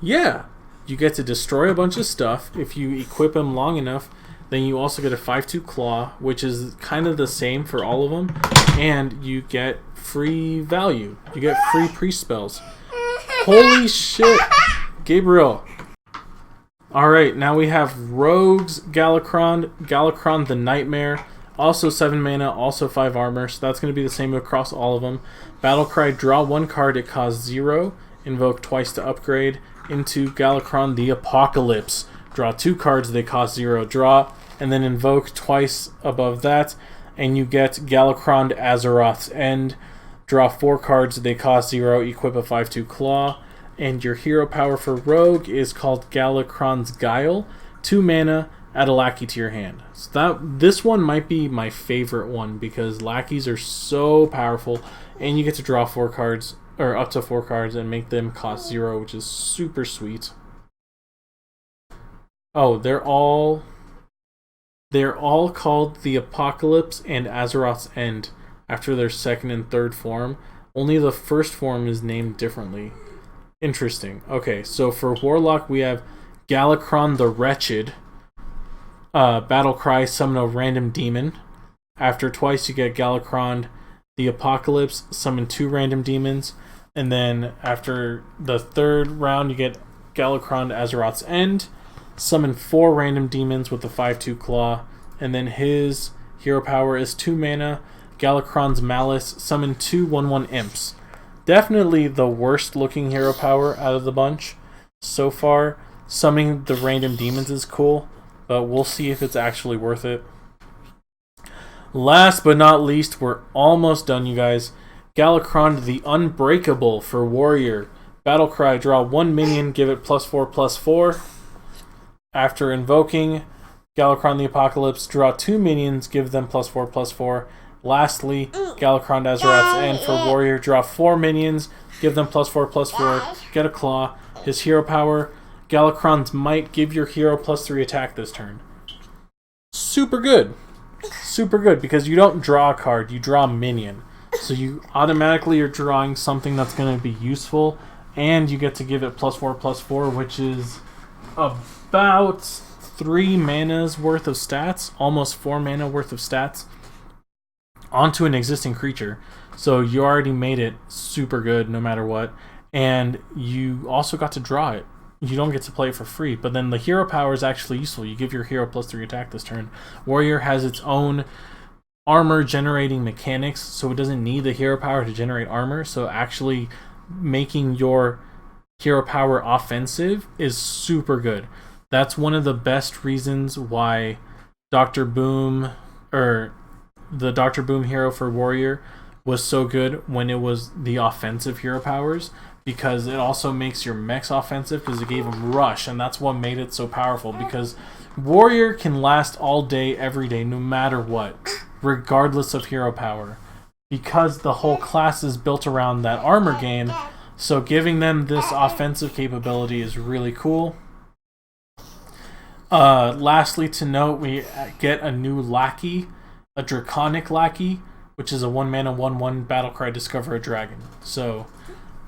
yeah, you get to destroy a bunch of stuff. If you equip him long enough, then you also get a 5/2 claw, which is kind of the same for all of them, and you get free value. You get free priest spells. Holy shit! Gabriel. Alright, now we have Rogue's Galakron, Galakron the Nightmare, also 7 mana, also 5 armor, so that's going to be the same across all of them. Battlecry, draw 1 card, it costs 0, invoke twice to upgrade, into Galakron the Apocalypse. Draw 2 cards, they cost 0, draw, and then invoke twice above that, and you get Galakron Azeroth's End. Draw 4 cards, they cost 0, equip a 5/2 claw. And your hero power for Rogue is called Galakron's Guile. 2 mana, add a lackey to your hand. So this one might be my favorite one because lackeys are so powerful, and you get to draw 4 cards, or up to 4 cards, and make them cost 0, which is super sweet. Oh, they're all called the Apocalypse and Azeroth's End after their 2nd and 3rd form. Only the 1st form is named differently. Interesting. Okay, so for Warlock, we have Galakron the Wretched. Battlecry, summon a random demon. After twice, you get Galakron the Apocalypse, summon 2 random demons. And then after the 3rd round, you get Galakron Azeroth's End, summon 4 random demons with the 5/2 claw. And then his hero power is 2 mana, Galakron's Malice, summon 2 1/1 imps. Definitely the worst looking hero power out of the bunch so far. Summoning the random demons is cool, but we'll see if it's actually worth it. Last but not least, we're almost done, you guys. Galakron the Unbreakable for Warrior. Battlecry, draw 1 minion, give it +4/+4. After invoking Galakron the Apocalypse, draw 2 minions, give them +4/+4. Lastly, Galakron Azeroth's End for Warrior. Draw 4 minions, give them +4/+4, get a claw. His hero power, Galakron's Might, give your hero +3 attack this turn. Super good. Super good, because you don't draw a card, you draw a minion. So you automatically are drawing something that's going to be useful, and you get to give it +4/+4, which is about 3 mana's worth of stats, almost 4 mana worth of stats. onto an existing creature. So you already made it super good no matter what. And you also got to draw it. You don't get to play it for free. But then the hero power is actually useful. You give your hero +3 attack this turn. Warrior has its own armor generating mechanics, so it doesn't need the hero power to generate armor. So actually making your hero power offensive is super good. That's one of the best reasons why Dr. Boom, or the Dr. Boom hero for Warrior, was so good when it was the offensive hero powers, because it also makes your mechs offensive because it gave them rush, and that's what made it so powerful, because Warrior can last all day, every day, no matter what, regardless of hero power, because the whole class is built around that armor gain. So giving them this offensive capability is really cool. Lastly to note, we get a new lackey, a Draconic Lackey, which is a 1-mana 1/1 battlecry, discover a dragon. So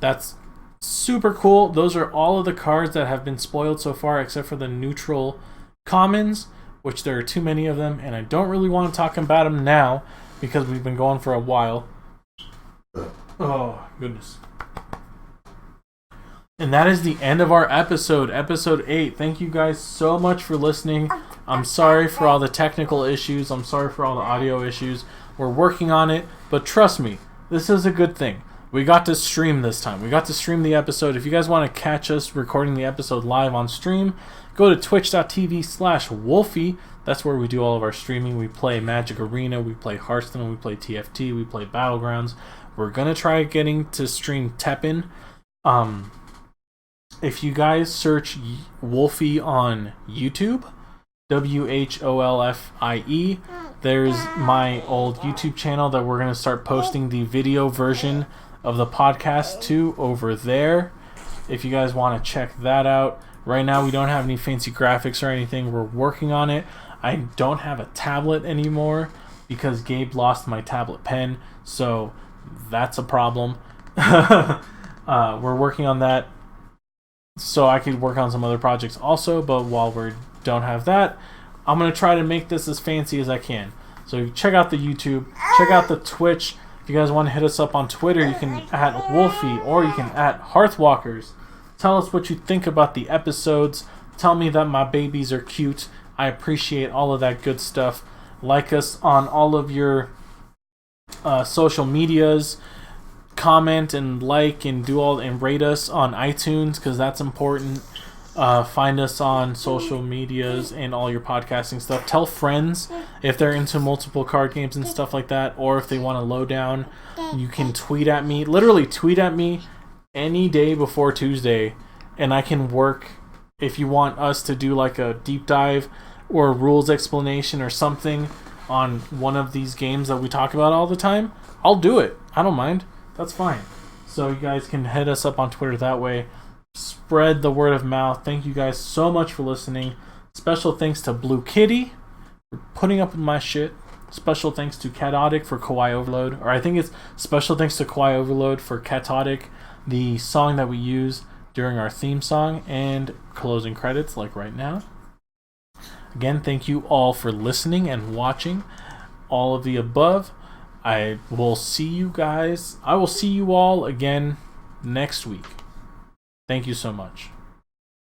that's super cool. Those are all of the cards that have been spoiled so far, except for the neutral commons, which there are too many of them, and I don't really want to talk about them now because we've been going for a while. Oh, goodness. And that is the end of our episode 8. Thank you guys so much for listening. I'm sorry for all the technical issues. I'm sorry for all the audio issues. We're working on it, but trust me, this is a good thing. We got to stream this time. We got to stream the episode. If you guys want to catch us recording the episode live on stream, go to twitch.tv/Wholfie. That's where we do all of our streaming. We play Magic Arena, we play Hearthstone, we play TFT, we play Battlegrounds. We're going to try getting to stream Teppen. If you guys search Wholfie on YouTube, WHOLFIE, there's my old YouTube channel that we're going to start posting the video version of the podcast to over there. If you guys want to check that out. Right now we don't have any fancy graphics or anything. We're working on it. I don't have a tablet anymore because Gabe lost my tablet pen, so that's a problem. We're working on that so I could work on some other projects also, but while we don't have that, I'm going to try to make this as fancy as I can. So check out the YouTube, check out the Twitch. If you guys want to hit us up on Twitter, you can at Wholfie or you can at Hearthwalkers. Tell us what you think about the episodes. Tell me that my babies are cute. I appreciate all of that good stuff. Like us on all of your social medias. Comment and like and do all and rate us on iTunes because that's important. Find us on social medias and all your podcasting stuff. Tell friends if they're into multiple card games and stuff like that, or if they want to low down. You can tweet at me. Literally tweet at me any day before Tuesday, and I can work. If you want us to do like a deep dive or a rules explanation or something on one of these games that we talk about all the time, I'll do it. I don't mind. That's fine. So you guys can hit us up on Twitter that way. Spread the word of mouth. Thank you guys so much for listening. Special thanks to Blue Kitty for putting up with my shit. Special thanks to Catotic for Kawaii Overload. Or I think it's special thanks to Kawaii Overload for Catotic, the song that we use during our theme song and closing credits like right now. Again, thank you all for listening and watching all of the above. I will see you guys. I will see you all again next week. Thank you so much.